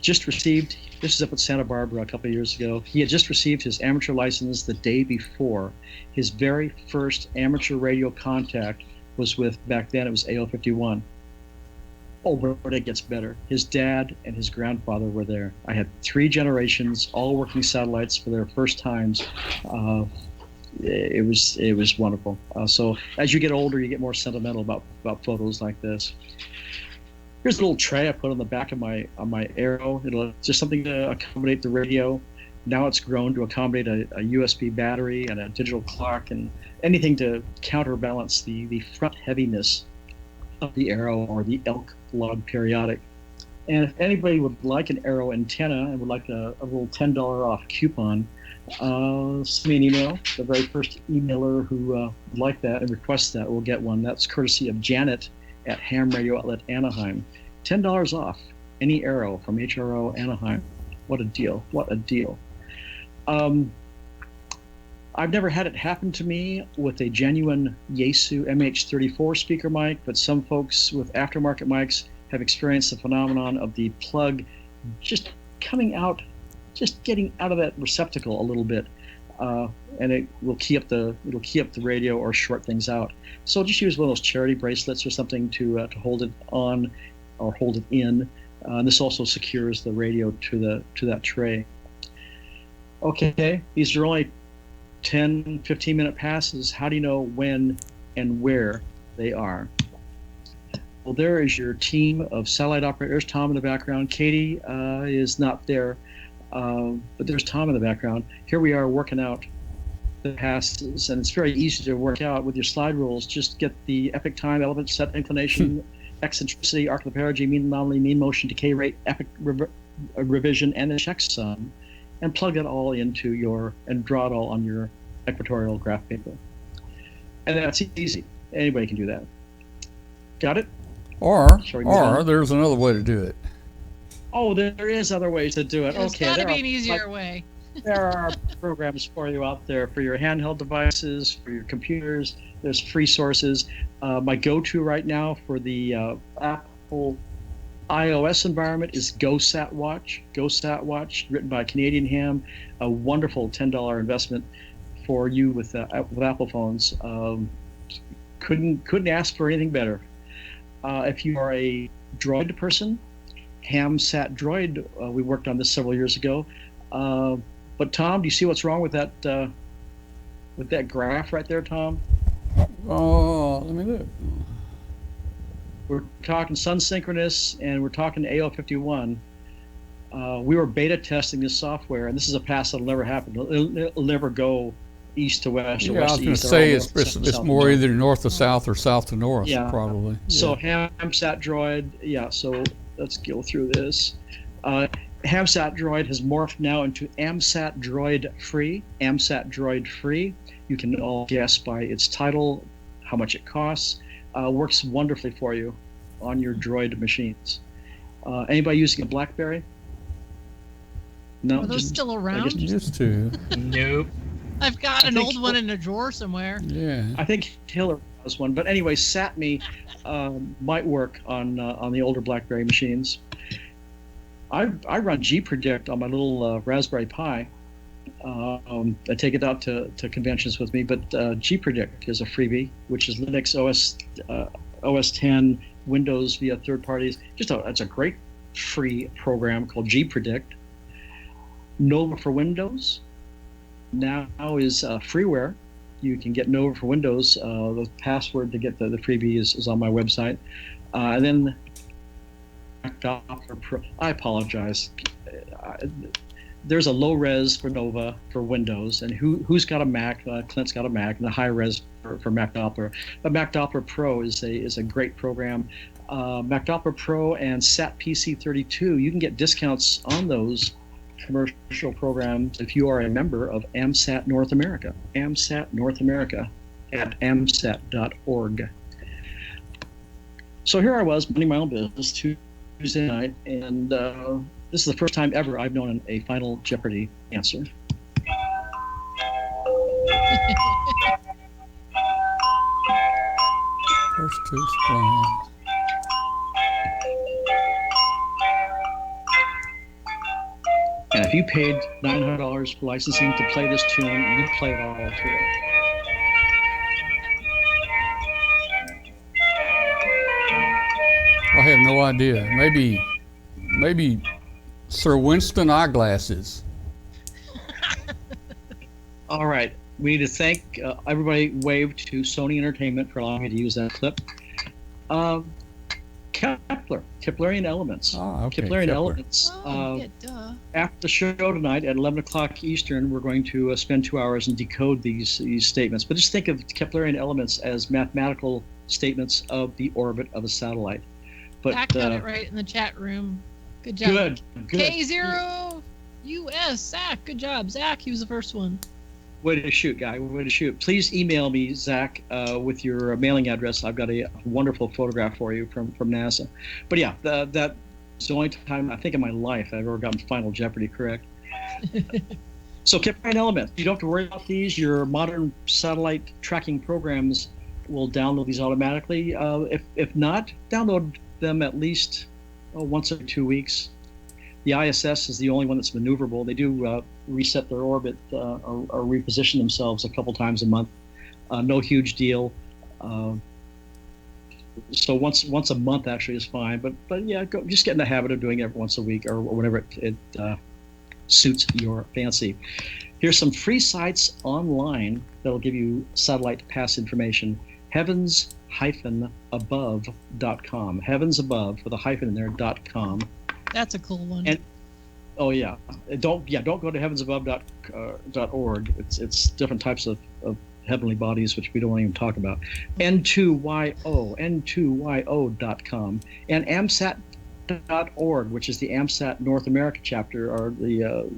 just received, this is up at Santa Barbara a couple of years ago, he had just received his amateur license the day before. His very first amateur radio contact was with, back then it was AO51. Oh, but it gets better. His dad and his grandfather were there. I had 3 generations, all working satellites for their first times. It was wonderful. So as you get older, you get more sentimental about photos like this. Here's a little tray I put on the back of my Arrow. It's just something to accommodate the radio. Now it's grown to accommodate a USB battery and a digital clock and anything to counterbalance the front heaviness of the Arrow or the elk log periodic. And if anybody would like an Arrow antenna and would like a little $10 off coupon, send me an email. The very first emailer who would like that and requests that will get one. That's courtesy of Janet at Ham Radio Outlet Anaheim. $10 off any Arrow from HRO Anaheim. What a deal. What a deal. I've never had it happen to me with a genuine Yaesu MH34 speaker mic, but some folks with aftermarket mics have experienced the phenomenon of the plug just coming out, just getting out of that receptacle a little bit, and it will key up the radio or short things out. So just use one of those charity bracelets or something to hold it on or hold it in. This also secures the radio to that tray. Okay, these are only 10, 15-minute passes. How do you know when and where They are. Well, there is your team of satellite operators. Tom in the background. Katie is not there, but there's Tom in the background. Here we are working out the passes, and it's very easy to work out with your slide rules. Just get the epoch time, element, set inclination, eccentricity, arc of the perigee, mean anomaly, mean motion, decay rate, epoch revision, and the checksum, and plug it all into and draw it all on your equatorial graph paper. And that's easy. Anybody can do that. Got it? Or there's another way to do it. Oh, there is other ways to do it. There's Okay, got to be an easier way. There are programs for you out there for your handheld devices, for your computers. There's free sources. My go-to right now for the Apple iOS environment is GoSatWatch. GoSatWatch, written by Canadian Ham, a wonderful $10 investment for you with Apple phones. Couldn't ask for anything better. If you are a Droid person, HamSat Droid, we worked on this several years ago. But Tom, do you see what's wrong with that graph right there, Tom? Oh, let me look. We're talking sun synchronous, and we're talking AO51. We were beta testing this software, and this is a pass that'll never happen. It'll never go east to west or Yeah, I west was to going east. to They're say all it's more either north to south or south to north, Yeah. probably. So Yeah. HamSat Droid, yeah, so let's go through this. HamSat Droid has morphed now into AMSat Droid Free. AMSat Droid Free. You can all guess by its title how much it costs. Works wonderfully for you on your Droid machines. Anybody using a BlackBerry? No. Are those still around? Used to. Nope. I've got I an think- old one in a drawer somewhere. Yeah. I think Hillary has one, but anyway, SatMe might work on the older BlackBerry machines. I run gpredict on my little Raspberry Pi. I take it out to conventions with me, but gpredict is a freebie, which is Linux OS 10, Windows via third parties. It's a great free program called gpredict. Nova for Windows now is freeware. You can get Nova for Windows. The password to get the freebie is on my website. And then Doppler Pro. I apologize. There's a low res for Nova for Windows, and who's got a Mac? Clint's got a Mac, and the high res for Mac Doppler. But Mac Doppler Pro is a great program. Mac Doppler Pro and SAT PC32. You can get discounts on those commercial programs if you are a member of AMSAT North America. AMSAT North America at amsat.org. So here I was minding my own business Tuesday night, and this is the first time ever I've known a Final Jeopardy answer. First to explain. And if you paid $900 for licensing to play this tune, you'd play it all through. I have no idea. Maybe Sir Winston eyeglasses. All right. We need to thank everybody. Wave to Sony Entertainment for allowing me to use that clip. Keplerian Elements. Okay. Keplerian Kepler. Elements. Oh, yeah, duh. After the show tonight at 11 o'clock Eastern, we're going to spend 2 hours and decode these statements. But just think of Keplerian elements as mathematical statements of the orbit of a satellite. But Zach got it right in the chat room. Good job. Good. K0 US. Zach, good job. Zach, he was the first one. Way to shoot, guy. Way to shoot. Please email me, Zach, with your mailing address. I've got a wonderful photograph for you from NASA. But yeah, that's the only time I think in my life I've ever gotten Final Jeopardy correct. So Keplerian elements. You don't have to worry about these. Your modern satellite tracking programs will download these automatically. If not, download them at least once every 2 weeks. The ISS is the only one that's maneuverable. They do reset their orbit or reposition themselves a couple times a month. No huge deal. So once a month actually is fine. But yeah, just get in the habit of doing it every once a week or whenever it suits your fancy. Here's some free sites online that'll give you satellite pass information. heavens-above.com. Heavens Above with a hyphen in there, .com. That's a cool one. And oh yeah, don't go to heavensabove.org. It's different types of heavenly bodies, which we don't want to even talk about. N2YO.com, and AMSAT.org, which is the AMSAT North America chapter, or the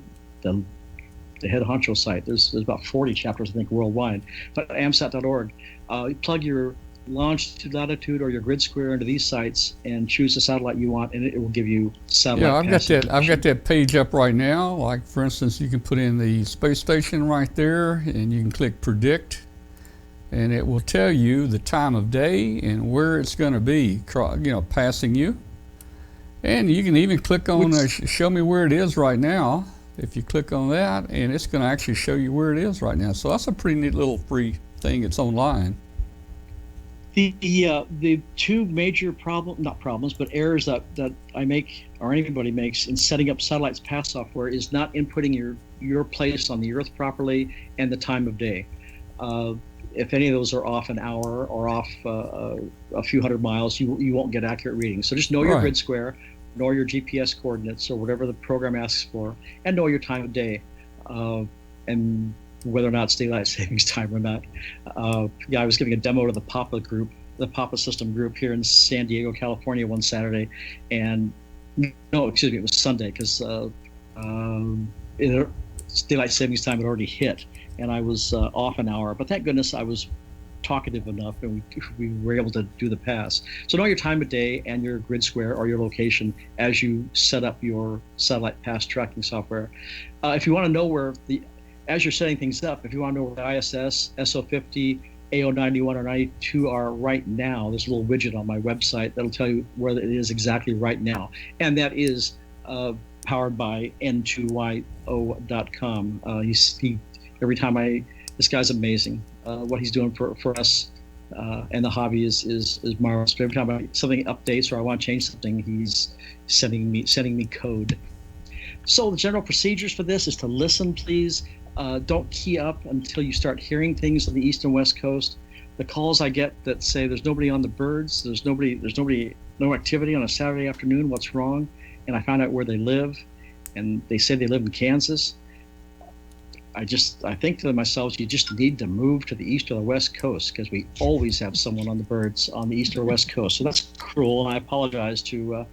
head honcho site. There's about 40 chapters, I think, worldwide. But AMSAT.org, plug your longitude, latitude, or your grid square into these sites and choose the satellite you want, and it will give you satellite. Yeah, I've got that page up right now. Like, for instance, you can put in the space station right there, and you can click predict, and it will tell you the time of day and where it's going to be, passing you. And you can even click on show me where it is right now. If you click on that, and it's going to actually show you where it is right now. So that's a pretty neat little free thing. It's online. The two major errors that I make, or anybody makes, in setting up satellites pass software is not inputting your place on the Earth properly and the time of day. If any of those are off an hour or off a few hundred miles, you won't get accurate readings. So just know your grid square, know your GPS coordinates or whatever the program asks for, and know your time of day, and whether or not it's daylight savings time or not. I was giving a demo to the Papa system group here in San Diego, California one Saturday, and it was Sunday, because daylight savings time had already hit, and I was off an hour. But thank goodness I was talkative enough, and we were able to do the pass. So know your time of day and your grid square or your location as you set up your satellite pass tracking software. If you want to know as you're setting things up, if you want to know where the ISS, SO50, AO91, or 92 are right now, there's a little widget on my website that'll tell you where it is exactly right now. And that is powered by N2YO.com. Every time this guy's amazing. What he's doing for us and the hobby is marvelous. Every time something updates or I want to change something, he's sending me code. So the general procedures for this is to listen, please. Don't key up until you start hearing things on the east and west coast. The calls I get that say there's nobody on the birds, no activity on a Saturday afternoon, what's wrong? And I find out where they live, and they say they live in Kansas. I think to myself, you just need to move to the east or the west coast, because we always have someone on the birds on the east or west coast. So that's cruel, and I apologize to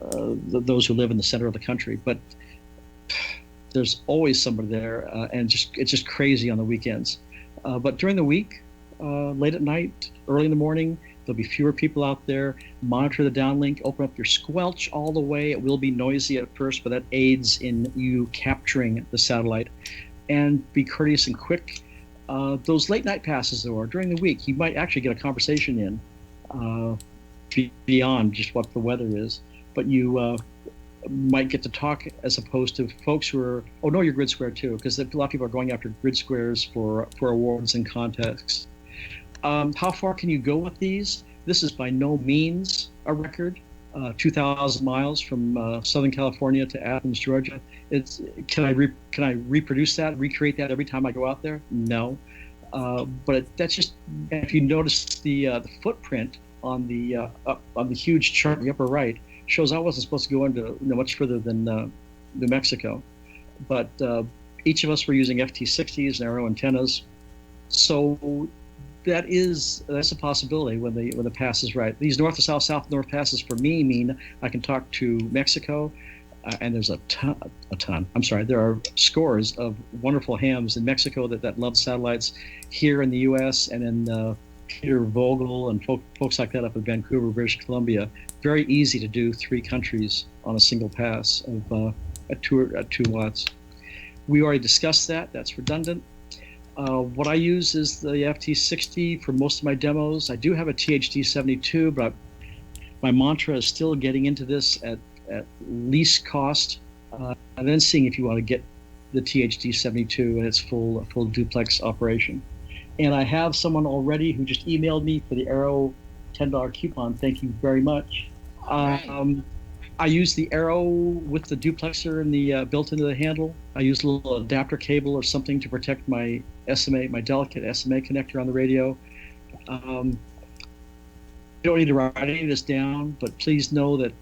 those who live in the center of the country. But there's always somebody there, and it's just crazy on the weekends. But during the week, late at night, early in the morning, there'll be fewer people out there. Monitor the downlink, open up your squelch all the way. It will be noisy at first, but that aids in you capturing the satellite. And be courteous and quick. Those late night passes, though, or during the week, you might actually get a conversation in beyond just what the weather is. But you might get to talk, as opposed to folks who are, know your grid square too, because a lot of people are going after grid squares for awards and contests. How far can you go with these? This is by no means a record. 2,000 miles from Southern California to Athens, Georgia. Can I reproduce that, recreate that every time I go out there? No, but that's just, if you notice the footprint on the huge chart in the upper right, shows I wasn't supposed to go into much further than New Mexico, but each of us were using FT60s and aero antennas, so that's a possibility when the pass is right. These north to south, south to north passes for me mean I can talk to Mexico, and there's a ton. I'm sorry, there are scores of wonderful hams in Mexico that love satellites. Here in the U.S. and in Peter Vogel and folks like that up in Vancouver, British Columbia, very easy to do 3 countries on a single pass of at 2 watts. We already discussed that. That's redundant. What I use is the FT60 for most of my demos. I do have a THD72, but my mantra is still getting into this at least cost, and then seeing if you want to get the THD72 and its full duplex operation. And I have someone already who just emailed me for the Arrow $10 coupon. Thank you very much. I use the Arrow with the duplexer and the built into the handle. I use a little adapter cable or something to protect my SMA, my delicate SMA connector on the radio. You don't need to write any of this down, but please know that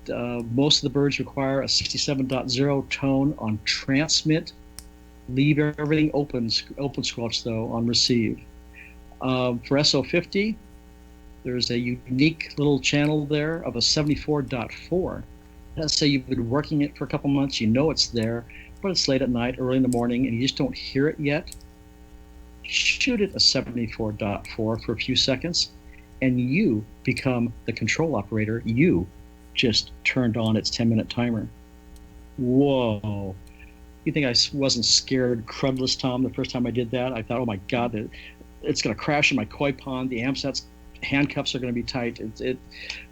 most of the birds require a 67.0 tone on transmit. Leave everything open squelch though on receive. For SO50, there's a unique little channel there of a 74.4. Let's say you've been working it for a couple months, you know it's there, but it's late at night, early in the morning, and you just don't hear it yet. Shoot it a 74.4 for a few seconds, and you become the control operator. You just turned on its 10-minute timer. Whoa. You think I wasn't scared crudless, Tom, the first time I did that? I thought, oh my God, it's going to crash in my koi pond. The AMSAT's handcuffs are going to be tight.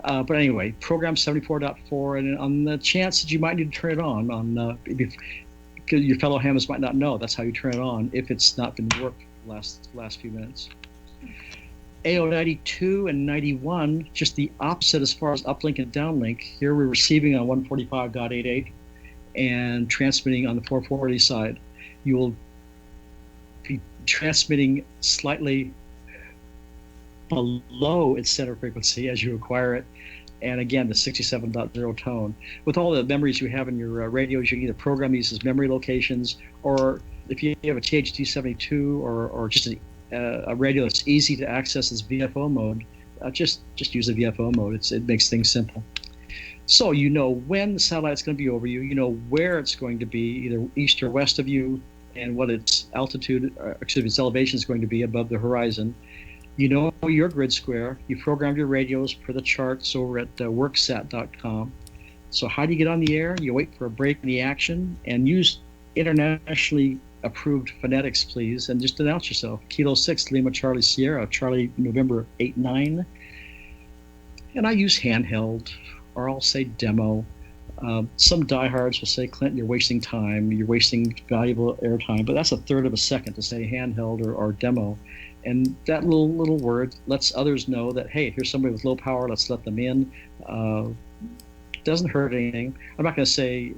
But anyway, program 74.4, and on the chance that you might need to turn it on because your fellow hams might not know, that's how you turn it on if it's not been worked last few minutes. AO 92 and 91, just the opposite as far as uplink and downlink. Here we're receiving on 145.88 and transmitting on the 440 side. You will be transmitting slightly below its center frequency as you acquire it. And again, the 67.0 tone. With all the memories you have in your radios, you can either program these as memory locations, or if you have a THD72 or just a radio that's easy to access as VFO mode, just use the VFO mode. It makes things simple. So you know when the satellite's going to be over you, you know where it's going to be, either east or west of you, and what its its elevation is going to be above the horizon. You know your grid square. You programmed your radios per the charts over at worksat.com. So how do you get on the air? You wait for a break in the action and use internationally approved phonetics, please, and just announce yourself. Kilo 6, Lima Charlie Sierra, Charlie November 8-9. And I use handheld, or I'll say demo. Some diehards will say, Clint, you're wasting time, you're wasting valuable airtime, but that's a third of a second to say handheld or demo. And that little word lets others know that, hey, here's somebody with low power, let's let them in. Doesn't hurt anything. I'm not going to say,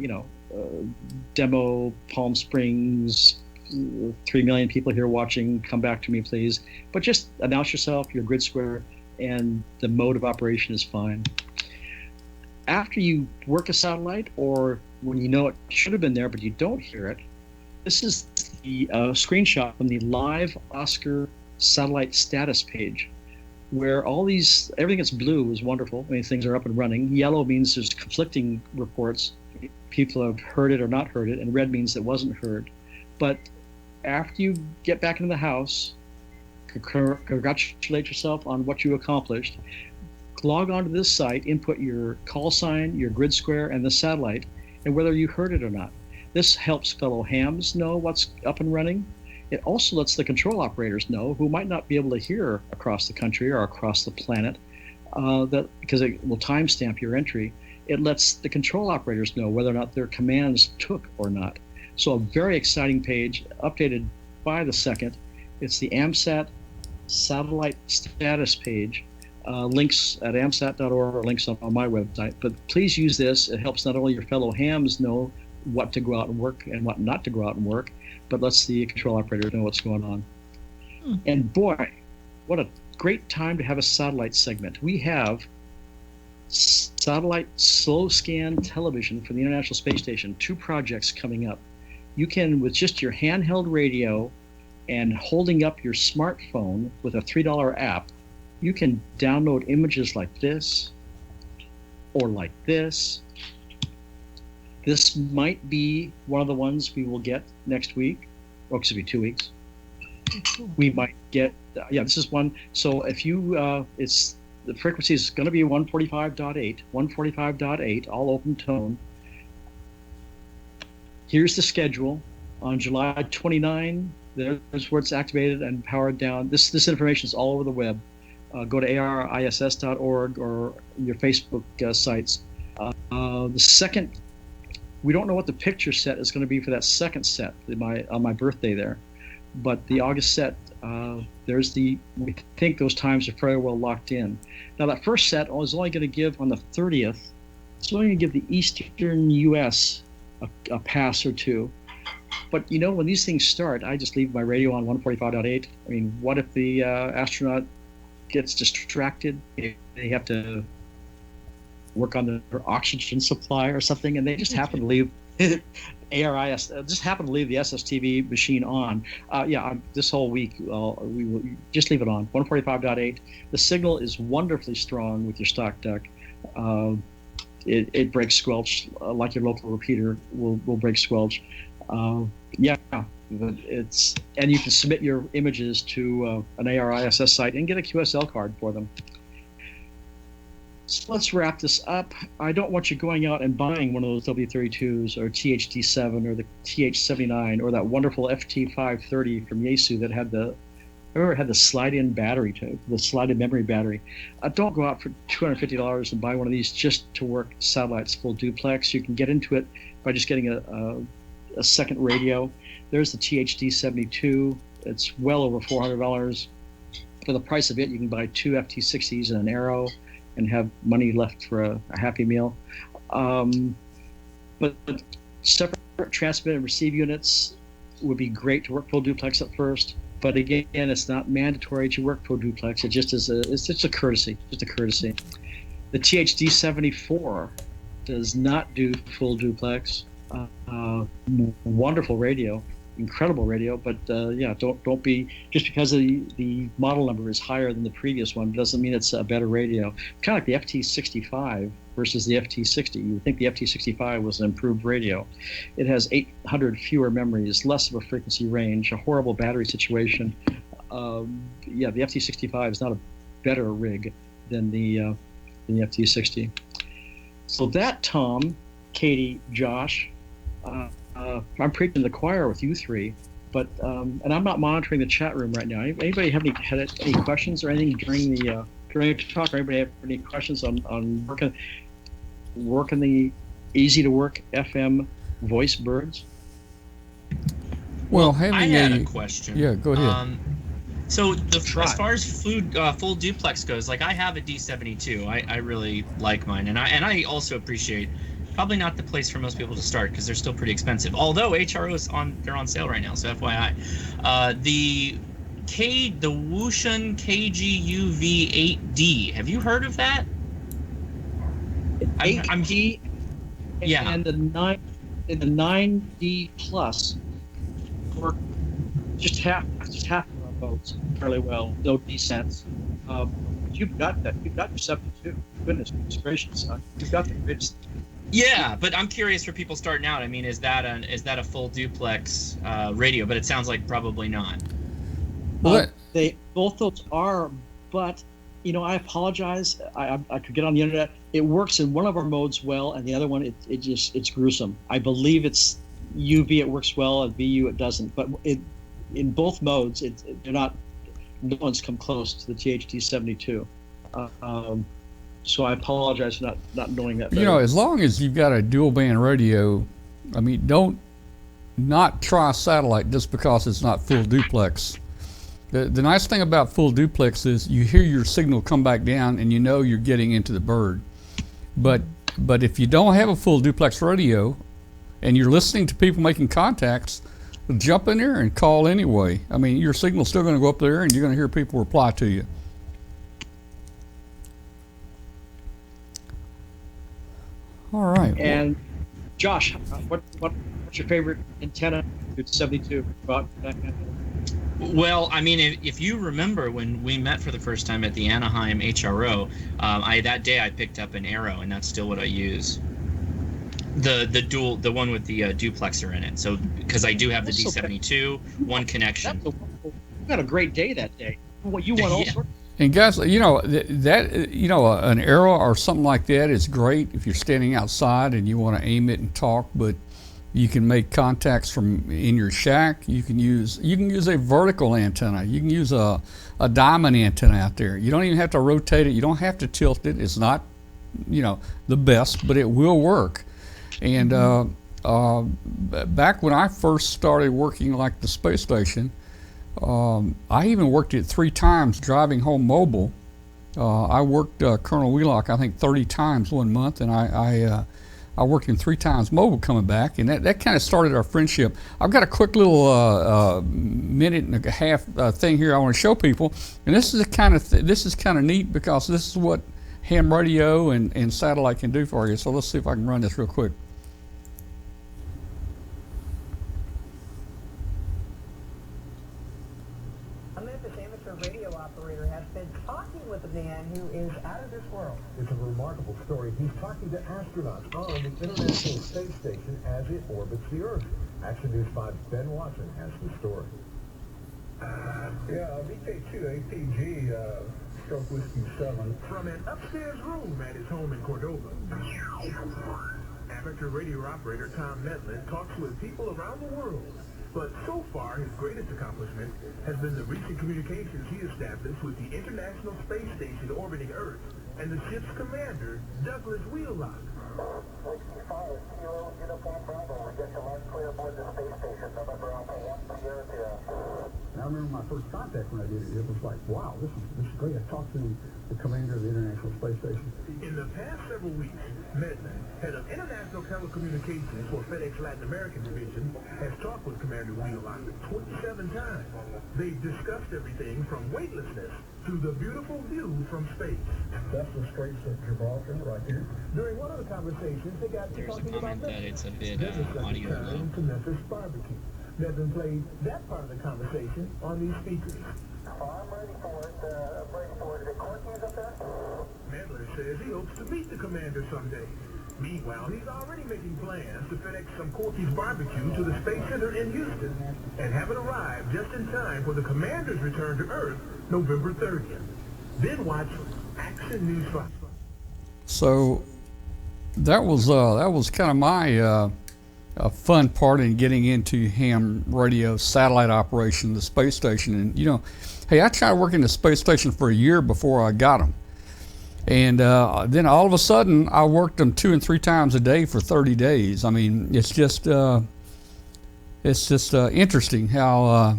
demo Palm Springs, 3 million people here watching, come back to me, please. But just announce yourself, your grid square, and the mode of operation is fine. After you work a satellite, or when you know it should have been there but you don't hear it, this is the screenshot from the live Oscar satellite status page, where everything that's blue is wonderful. I mean, things are up and running. Yellow means there's conflicting reports. People have heard it or not heard it, and red means it wasn't heard. But after you get back into the house, congratulate yourself on what you accomplished. Log onto this site, input your call sign, your grid square, and the satellite, and whether you heard it or not. This helps fellow hams know what's up and running. It also lets the control operators know, who might not be able to hear across the country or across the planet, that because it will timestamp your entry. It lets the control operators know whether or not their commands took or not. So a very exciting page, updated by the second. It's the AMSAT satellite status page. Links at amsat.org or links on my website. But please use this. It helps not only your fellow hams know what to go out and work and what not to go out and work, but lets the control operator know what's going on. And boy, what a great time to have a satellite segment. We have satellite slow scan television for the International Space Station, 2 projects coming up. You can, with just your handheld radio and holding up your smartphone with a $3 app, you can download images like this or like this. This might be one of the ones we will get next week, or excuse me, 2 weeks. We might get, this is one. So if you, the frequency is going to be 145.8, all open tone. Here's the schedule. On July 29, there's where it's activated and powered down. This information is all over the web. Go to ariss.org or your Facebook sites. The second, we don't know what the picture set is going to be for that second set on my birthday there, but the August set, we think those times are fairly well locked in. Now that first set is only going to give on the 30th, it's only going to give the eastern U.S. a pass or two. But when these things start, I just leave my radio on 145.8. I mean, what if the astronaut gets distracted. They have to work on their oxygen supply or something, and they just happen to leave ARIS, just happen to leave the SSTV machine on. This whole week, we will just leave it on. 145.8. The signal is wonderfully strong with your stock duck. It breaks squelch like your local repeater will break squelch. It's, and you can submit your images to an ARISS site and get a QSL card for them. So let's wrap this up. I don't want you going out and buying one of those W32s or THD7 or the TH79 or that wonderful FT530 from Yaesu that had the slide-in battery, the slide-in memory battery. Don't go out for $250 and buy one of these just to work satellites full duplex. You can get into it by just getting a second radio. There's the THD72. It's well over $400. For the price of it, you can buy 2 FT60s and an Arrow and have money left for a Happy Meal. But separate transmit and receive units would be great to work full duplex at first. But again, it's not mandatory to work full duplex. It just is it's just a courtesy, The THD74 does not do full duplex. Wonderful radio, incredible radio, but don't be, just because the model number is higher than the previous one doesn't mean it's a better radio. Kind of like the FT65 versus the FT60. You would think the FT65 was an improved radio. It has 800 fewer memories, less of a frequency range, a horrible battery situation. The FT65 is not a better rig than the FT60. So that, Tom, Katie, Josh, I'm preaching the choir with you three, but and I'm not monitoring the chat room right now. Anybody had any questions or anything during the talk? Or anybody have any questions on working the easy to work FM voice birds? Well, I had a question. Yeah, go ahead. So as far as full duplex goes, like I have a D72. I really like mine, and I also appreciate. Probably not the place for most people to start because they're still pretty expensive. Although HROs they're on sale right now, so FYI. The Wouxun KGUV8D. Have you heard of that? 8D. Yeah. And the 9D plus work just half of our boats fairly well. No descents. You've got that. You've got your 72. Goodness gracious, you've got the greatest. Yeah, but I'm curious for people starting out. I mean, is that a full duplex radio? But it sounds like probably not. They both those are, but I apologize. I could get on the internet. It works in one of our modes well, and the other one it's gruesome. I believe it's UV it works well, and VU it doesn't. But in both modes, they're not. No one's come close to the THD72. So I apologize for not knowing that better. As long as you've got a dual band radio, I mean, don't not try satellite just because it's not full duplex. The nice thing about full duplex is you hear your signal come back down and you're getting into the bird. But if you don't have a full duplex radio and you're listening to people making contacts, jump in there and call anyway. I mean, your signal's still going to go up there and you're going to hear people reply to you. All right. And Josh, what's your favorite antenna? It's 72. Well, I mean, if you remember when we met for the first time at the Anaheim HRO, that day I picked up an Arrow, and that's still what I use. The one with the duplexer in it. So because I do have the D72, one connection. You had a great day that day. You won all sorts. And guys, an Arrow or something like that is great if you're standing outside and you want to aim it and talk, but you can make contacts from in your shack. You can use a vertical antenna. You can use a diamond antenna out there. You don't even have to rotate it. You don't have to tilt it. It's not, the best, but it will work. And back when I first started working like the space station, I even worked it 3 times driving home mobile. I worked Colonel Wheelock, I think 30 times one month, and I I worked him 3 times mobile coming back, and that kind of started our friendship. I've got a quick little minute and a half thing here I want to show people, and this is this is kind of neat because this is what ham radio and satellite can do for you. So let's see if I can run this real quick. A Memphis amateur radio operator has been talking with a man who is out of this world. It's a remarkable story. He's talking to astronauts on the International Space Station as it orbits the Earth. Action News 5's Ben Watson has the story. Yeah, VK2 APG, Stroke Whiskey 7. From an upstairs room at his home in Cordova, amateur radio operator Tom Metlin talks with people around the world. But so far, his greatest accomplishment has been the recent communications he established with the International Space Station orbiting Earth and the ship's commander, Douglas Wheelock. 65 Kilo Uniform Bravo. Get your mark clear aboard the space station. November Alpha 1 Sierra. I remember my first contact when I did it. It was like, wow, this is great. I talked to the commander of the International Space Station. In the past several weeks, Metlin, head of International Telecommunications for FedEx Latin American Division, has talked with Commander Wheelock 27 times. They've discussed everything from weightlessness to the beautiful view from space. That's the Straits of Gibraltar right here. During one of the conversations, they got to There's a talking comment about that it's a bit Memphis audio low. to Memphis barbecue. Metlin played that part of the conversation on these speakers. I'm ready for it. Is it Corky's up there? Metlin says he hopes to meet the commander someday. Meanwhile, he's already making plans to FedEx some Corky's barbecue to the Space Center in Houston and have it arrive just in time for the commander's return to Earth November 30th. Then watch Action News 5. So that was kind of my fun part in getting into ham radio satellite operation, the space station. And hey, I tried working the space station for a year before I got them, and then all of a sudden I worked them 2 and 3 times a day for 30 days. I mean, it's just interesting how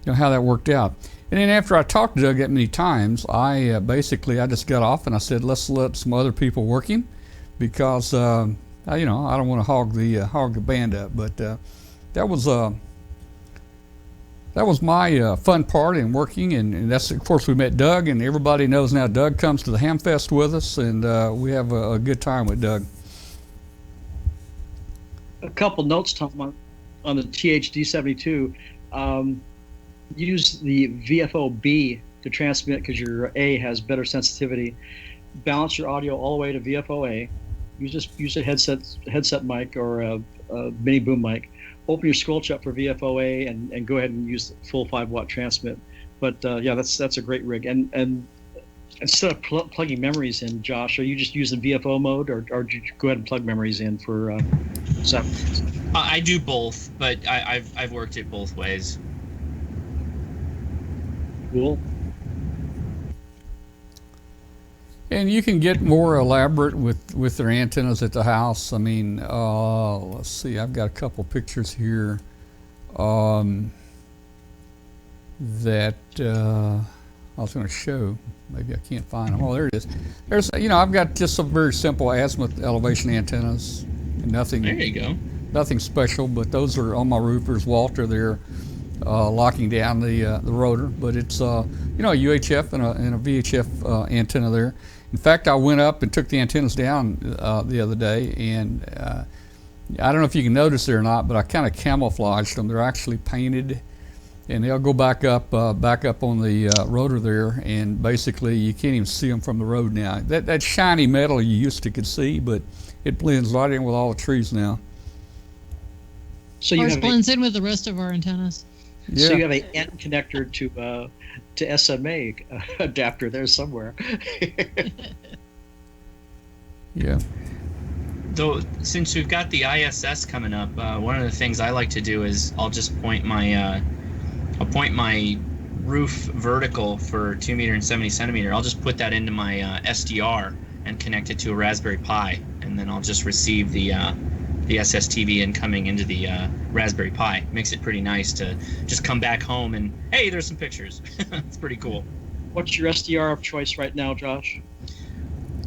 how that worked out. And then after I talked to Doug that many times, I just got off and I said, let's let some other people work him, because I don't want to hog the band up. But that was my fun part in working, and that's, of course, we met Doug, and everybody knows now Doug comes to the Ham Fest with us, and we have a good time with Doug. A couple notes, Tom, on the THD72. Use the VFO-B to transmit because your A has better sensitivity. Balance your audio all the way to VFO-A. Use a headset mic or a mini boom mic. Open your squelch up for VFO-A and go ahead and use the full 5-watt transmit. But yeah, that's a great rig. And instead of plugging memories in, Josh, are you just using VFO mode, or do you go ahead and plug memories in for I do both, but I've worked it both ways. Cool. And you can get more elaborate with their antennas at the house. I mean, let's see, I've got a couple pictures here that I was going to show. Maybe I can't find them. Oh, there it is. There's, I've got just some very simple azimuth elevation antennas. Nothing. There you go. Nothing special, but those are on my roof. There's Walter there locking down the rotor. But it's a UHF and a VHF antenna there. In fact, I went up and took the antennas down the other day, and I don't know if you can notice it or not, but I kind of camouflaged them. They're actually painted, and they'll go back up on the rotor there, and basically you can't even see them from the road now. That shiny metal you used to could see, but it blends right in with all the trees now. So ours blends in with the rest of our antennas. Yeah. So you have an N connector to SMA adapter there somewhere. Yeah. Though, since we've got the ISS coming up, one of the things I like to do is I'll just point my roof vertical for 2 meter and 70 centimeter. I'll just put that into my SDR and connect it to a Raspberry Pi, and then I'll just receive the SSTV incoming into the Raspberry Pi. Makes it pretty nice to just come back home and, hey, there's some pictures. It's pretty cool. What's your SDR of choice right now, Josh?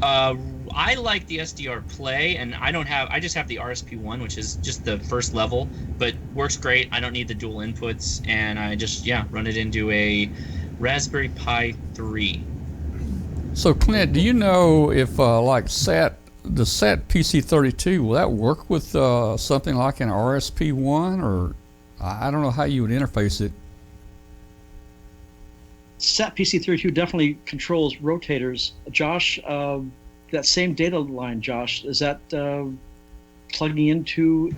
I like the SDR Play, and I just have the RSP1, which is just the first level, but works great. I don't need the dual inputs, and I just, run it into a Raspberry Pi 3. So, Clint, do you know if like the SAT PC32, will that work with something like an RSP1, or I don't know how you would interface it? SAT PC32 definitely controls rotators. Josh, that same data line, Josh, is that plugging into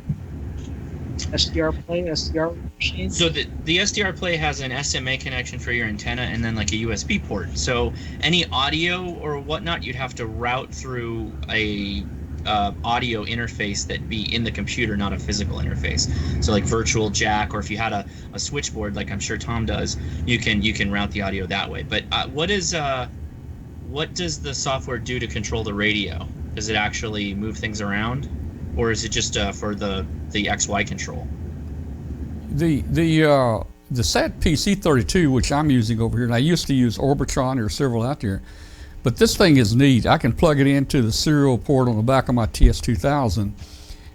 SDR Play, SDR machines? So the SDR Play has an SMA connection for your antenna and then like a USB port. So any audio or whatnot, you'd have to route through a audio interface that be in the computer, not a physical interface. So like virtual jack, or if you had a switchboard, like I'm sure Tom does, you can route the audio that way. But what does the software do to control the radio? Does it actually move things around, or is it just for the XY control? The SAT PC32, which I'm using over here, and I used to use Orbitron, there are several out there, but this thing is neat. I can plug it into the serial port on the back of my TS2000,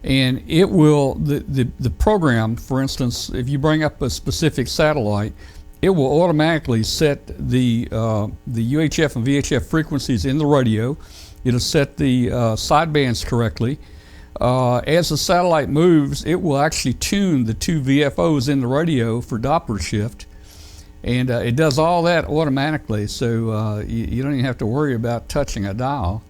and it will, the program, for instance, if you bring up a specific satellite, it will automatically set the UHF and VHF frequencies in the radio. It'll set the sidebands correctly. As the satellite moves, it will actually tune the two VFOs in the radio for Doppler shift. And it does all that automatically, so you don't even have to worry about touching a dial.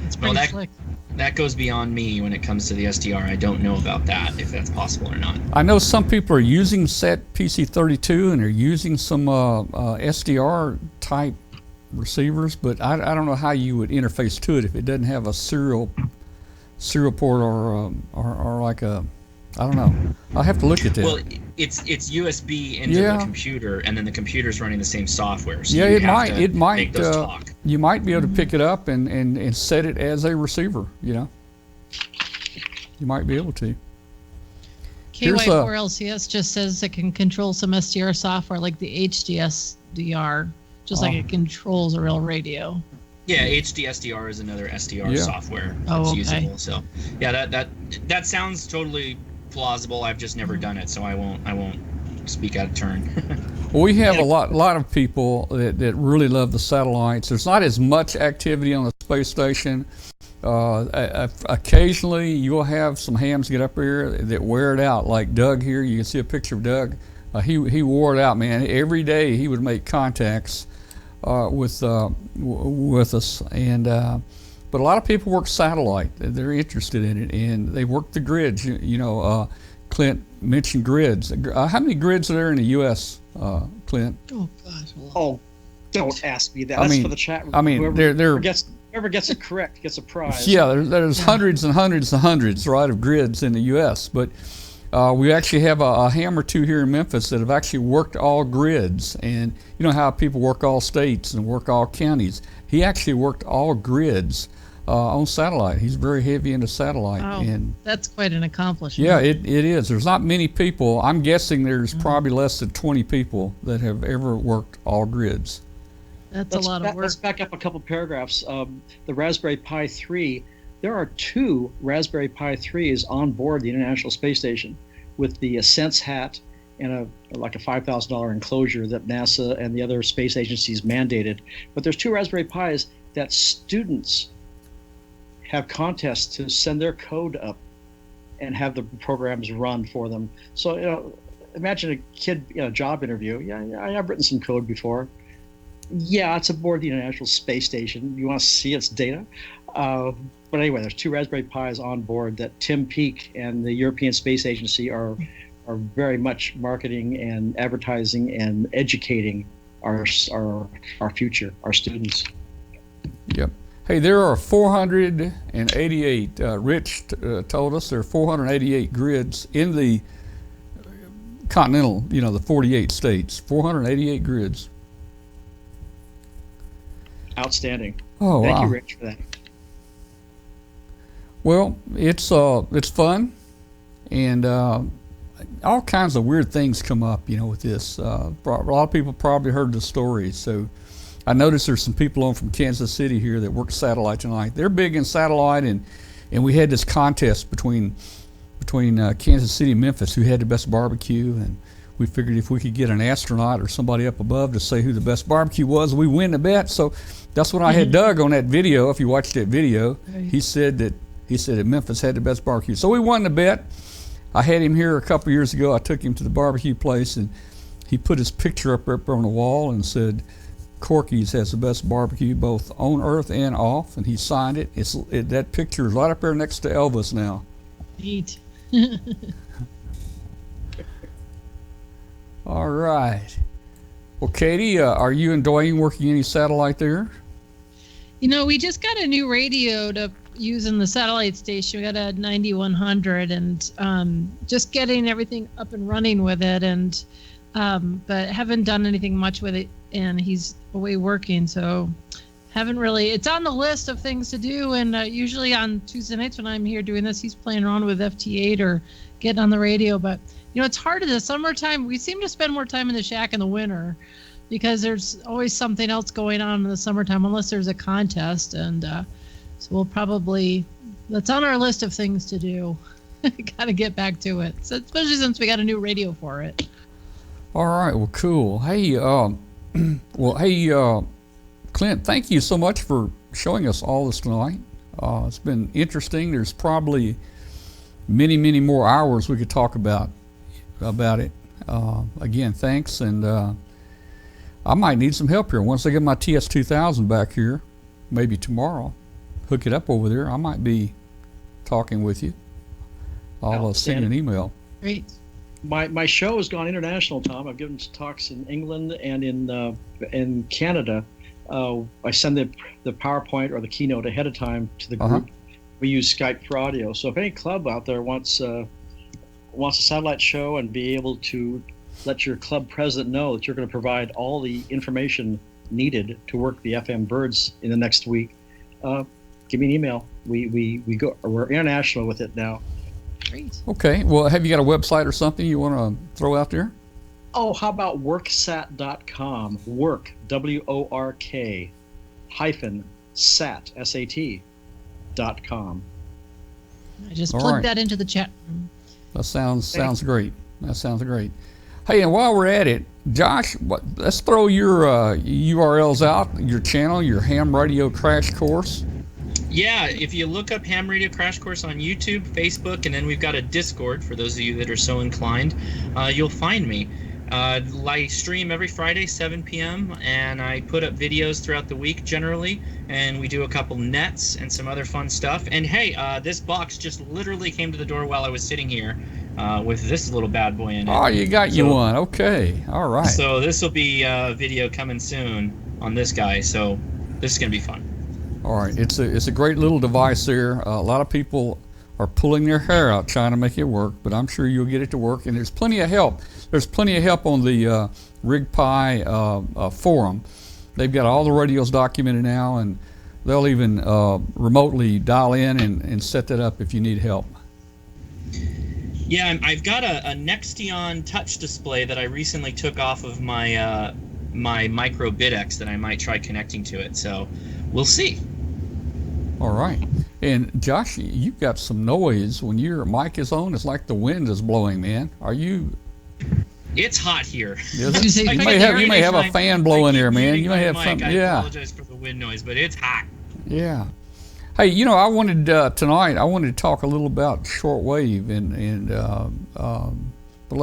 It's pretty slick. That goes beyond me when it comes to the SDR. I don't know about that, if that's possible or not. I know some people are using SAT PC32 and they're using some SDR type receivers, but I don't know how you would interface to it if it doesn't have a serial port or like a, I don't know. I'll have to look at that. Well, it's USB into the computer, and then the computer's running the same software. So it might make those talk. You might be able to pick it up and set it as a receiver. You might be able to. KY4LCS just says it can control some SDR software like the HDSDR, just like it controls a real radio. Yeah, HDSDR is another SDR software that's usable. So, yeah, that sounds totally plausible. I've just never done it, so I won't speak out of turn. Well, we have a lot of people that really love the satellites. There's not as much activity on the space station. Occasionally, you'll have some hams get up here that wear it out, like Doug here. You can see a picture of Doug. He wore it out, man. Every day he would make contacts with us, and but a lot of people work satellite. They're interested in it, and they work the grids. Clint mentioned grids. How many grids are there in the U.S., Clint? Oh gosh. Oh, don't ask me that. That's for the chat room. I mean, whoever gets it correct gets a prize. Yeah, there's hundreds and hundreds and hundreds, right, of grids in the U.S., but we actually have a ham or two here in Memphis that have actually worked all grids. And you know how people work all states and work all counties. He actually worked all grids on satellite. He's very heavy into satellite. Wow, and that's quite an accomplishment. Yeah, it is. There's not many people. I'm guessing there's probably less than 20 people that have ever worked all grids. That's a lot of work. Let's back up a couple paragraphs. The Raspberry Pi 3, there are 2 Raspberry Pi 3s on board the International Space Station with the Sense hat and like a $5,000 enclosure that NASA and the other space agencies mandated. But there's 2 Raspberry Pis that students have contests to send their code up and have the programs run for them. So, imagine a kid in a job interview. Yeah, I've written some code before. Yeah, it's aboard the International Space Station. You want to see its data? But anyway, there's 2 Raspberry Pis on board that Tim Peake and the European Space Agency are very much marketing and advertising and educating our future, our students. Yep. Hey, there are 488. Rich told us there are 488 grids in the continental, the 48 states. 488 grids. Outstanding. Oh, Thank wow. you, Rich, for that. Well, it's fun, and all kinds of weird things come up, with this. A lot of people probably heard the stories. So I noticed there's some people on from Kansas City here that work satellite tonight. They're big in satellite, and we had this contest between Kansas City and Memphis, who had the best barbecue, and we figured if we could get an astronaut or somebody up above to say who the best barbecue was, we win the bet. So that's what I had Doug on that video. If you watched that video, he said that Memphis had the best barbecue. So we won the bet. I had him here a couple years ago. I took him to the barbecue place, and he put his picture up on the wall and said, Corky's has the best barbecue both on Earth and off, and he signed it. That picture is right up there next to Elvis now. Neat. All right. Well, Katie, are you enjoying working any satellite there? We just got a new radio to use in the satellite station. We got a 9100, and just getting everything up and running with it, and but haven't done anything much with it. And he's away working, so haven't really. It's on the list of things to do, and usually on Tuesday nights when I'm here doing this, he's playing around with FT8 or getting on the radio. But it's hard in the summertime. We seem to spend more time in the shack in the winter because there's always something else going on in the summertime, unless there's a contest. And so we'll probably, that's on our list of things to do. Got to get back to it, so, especially since we got a new radio for it. All right. Well, cool. Hey. Clint, thank you so much for showing us all this tonight. It's been interesting. There's probably many, many more hours we could talk about it. Again, thanks, and I might need some help here. Once I get my TS2000 back here, maybe tomorrow, hook it up over there, I might be talking with you. I'll send you an email. Great. My show has gone international, Tom. I've given talks in England and in Canada. I send the PowerPoint or the keynote ahead of time to the group. We use Skype for audio. So if any club out there wants a satellite show and be able to let your club president know that you're going to provide all the information needed to work the FM birds in the next week, give me an email. We're international with it now. Great. Okay. Well, have you got a website or something you want to throw out there? Oh, how about worksat.com? Work, W-O-R-K, hyphen, sat, S-A-T.com. I just plugged that into the chat room. That sounds great. That sounds great. Hey, and while we're at it, Josh, let's throw your URLs out, your channel, your ham radio crash course. Yeah, if you look up Ham Radio Crash Course on YouTube, Facebook, and then we've got a Discord for those of you that are so inclined, you'll find me. I stream every Friday, 7 p.m., and I put up videos throughout the week generally, and we do a couple nets and some other fun stuff. And hey, this box just literally came to the door while I was sitting here with this little bad boy in it. Oh, you got you one. Okay. All right. So this will be a video coming soon on this guy, so this is going to be fun. All right, it's a great little device there. A lot of people are pulling their hair out trying to make it work, but I'm sure you'll get it to work. And there's plenty of help. There's plenty of help on the RigPi forum. They've got all the radios documented now, and they'll even remotely dial in and set that up if you need help. Yeah, I've got a Nextion touch display that I recently took off of my my micro BitX that I might try connecting to it. So we'll see. All right. And Josh, you've got some noise when your mic is on. It's like the wind is blowing, man. Are you? It's hot here. You may have a fan blowing there, man. You may have something. I apologize for the wind noise, but it's hot. Yeah. Hey, I wanted tonight. I wanted to talk a little about shortwave, but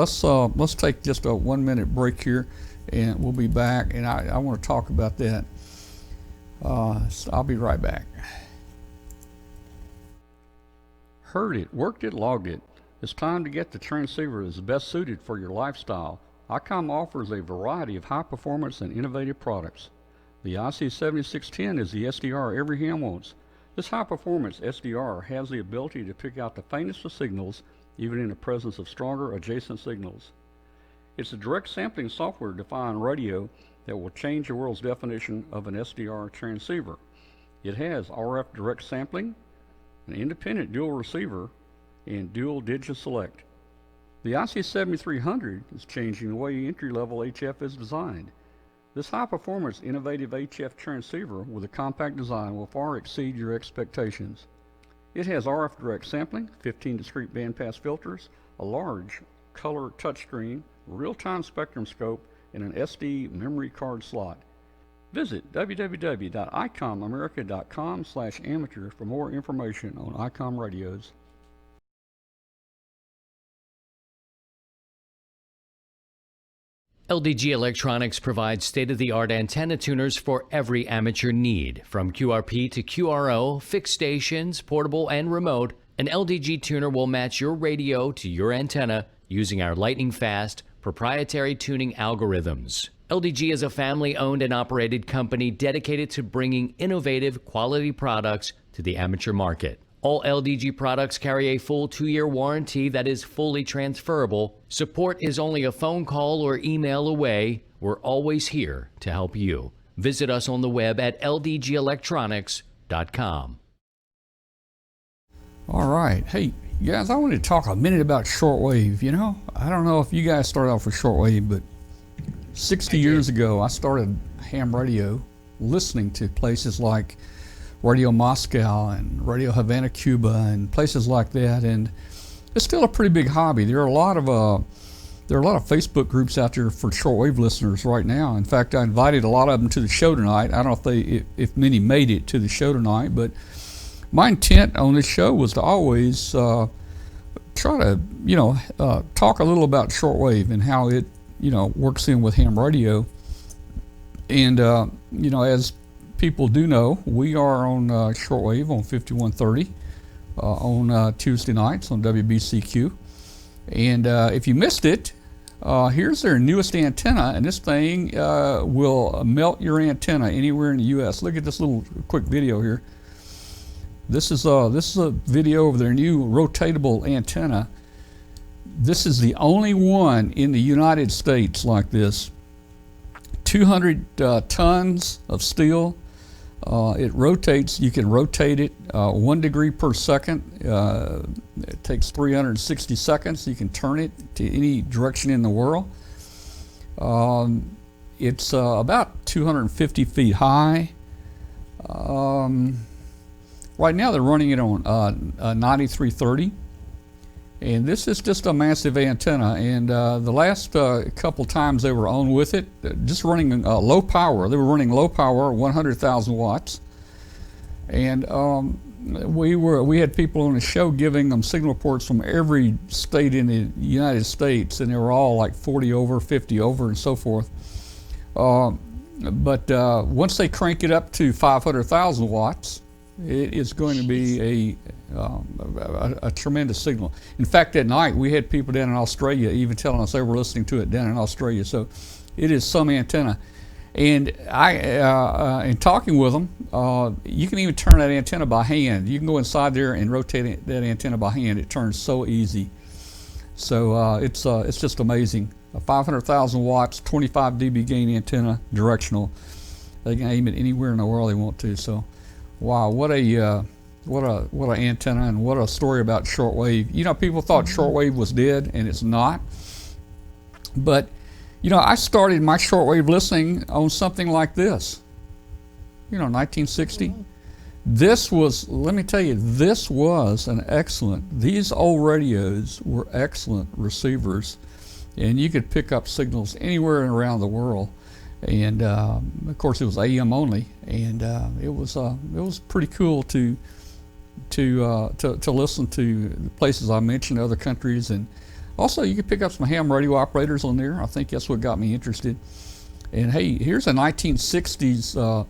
let's take just a 1 minute break here, and we'll be back. And I want to talk about that. So I'll be right back. Heard it, worked it, logged it. It's time to get the transceiver that's best suited for your lifestyle. ICOM offers a variety of high-performance and innovative products. The IC7610 is the SDR every ham wants. This high-performance SDR has the ability to pick out the faintest of signals, even in the presence of stronger adjacent signals. It's a direct sampling software-defined radio that will change the world's definition of an SDR transceiver. It has RF direct sampling, an independent dual receiver, and dual digit select. The IC7300 is changing the way entry-level HF is designed. This high-performance, innovative HF transceiver with a compact design will far exceed your expectations. It has RF direct sampling, 15 discrete bandpass filters, a large color touchscreen, real-time spectrum scope, and an SD memory card slot. Visit www.icomamerica.com/amateur for more information on ICOM radios. LDG Electronics provides state-of-the-art antenna tuners for every amateur need. From QRP to QRO, fixed stations, portable and remote, an LDG tuner will match your radio to your antenna using our lightning-fast, proprietary tuning algorithms. LDG is a family-owned and operated company dedicated to bringing innovative, quality products to the amateur market. All LDG products carry a full 2-year warranty that is fully transferable. Support is only a phone call or email away. We're always here to help you. Visit us on the web at ldgelectronics.com. All right. Hey, guys, I want to talk a minute about shortwave. You know, I don't know if you guys started off with shortwave, but 60 years ago, I started ham radio listening to places like Radio Moscow and Radio Havana, Cuba, and places like that, and it's still a pretty big hobby. There are a lot of Facebook groups out there for shortwave listeners right now. In fact, I invited a lot of them to the show tonight. I don't know if many made it to the show tonight, but my intent on this show was to always try to talk a little about shortwave and how it works in with ham radio. And as people do know, we are on shortwave on 5130 on Tuesday nights on WBCQ. And if you missed it, here's their newest antenna, and this thing will melt your antenna anywhere in the U.S. Look at this little quick video here. This is a video of their new rotatable antenna. This is the only one in the United States like this. 200 tons of steel. It rotates. You can rotate it 1 degree per second. It takes 360 seconds. You can turn it to any direction in the world. It's about 250 feet high. Right now they're running it on 9330. And this is just a massive antenna, and the last couple times they were on with it, just running low power. They were running low power, 100,000 watts, and we had people on the show giving them signal reports from every state in the United States, and they were all like 40 over, 50 over, and so forth. But once they crank it up to 500,000 watts, it is going to be a tremendous signal. In fact, at night we had people down in Australia even telling us they were listening to it down in Australia. So it is some antenna. And in talking with them, you can even turn that antenna by hand. You can go inside there and rotate that antenna by hand. It turns so easy. So it's just amazing. A 500,000 watts, 25 dB gain antenna, directional. They can aim it anywhere in the world they want to. So. Wow, what an antenna, and what a story about shortwave. People thought shortwave was dead, and it's not. But I started my shortwave listening on something like this. 1960. This was, let me tell you, this was these old radios were excellent receivers, and you could pick up signals anywhere and around the world. And of course it was AM only, and it was pretty cool to listen to the places I mentioned, other countries, and also you could pick up some ham radio operators on there. I think that's what got me interested. And hey, here's a 1960s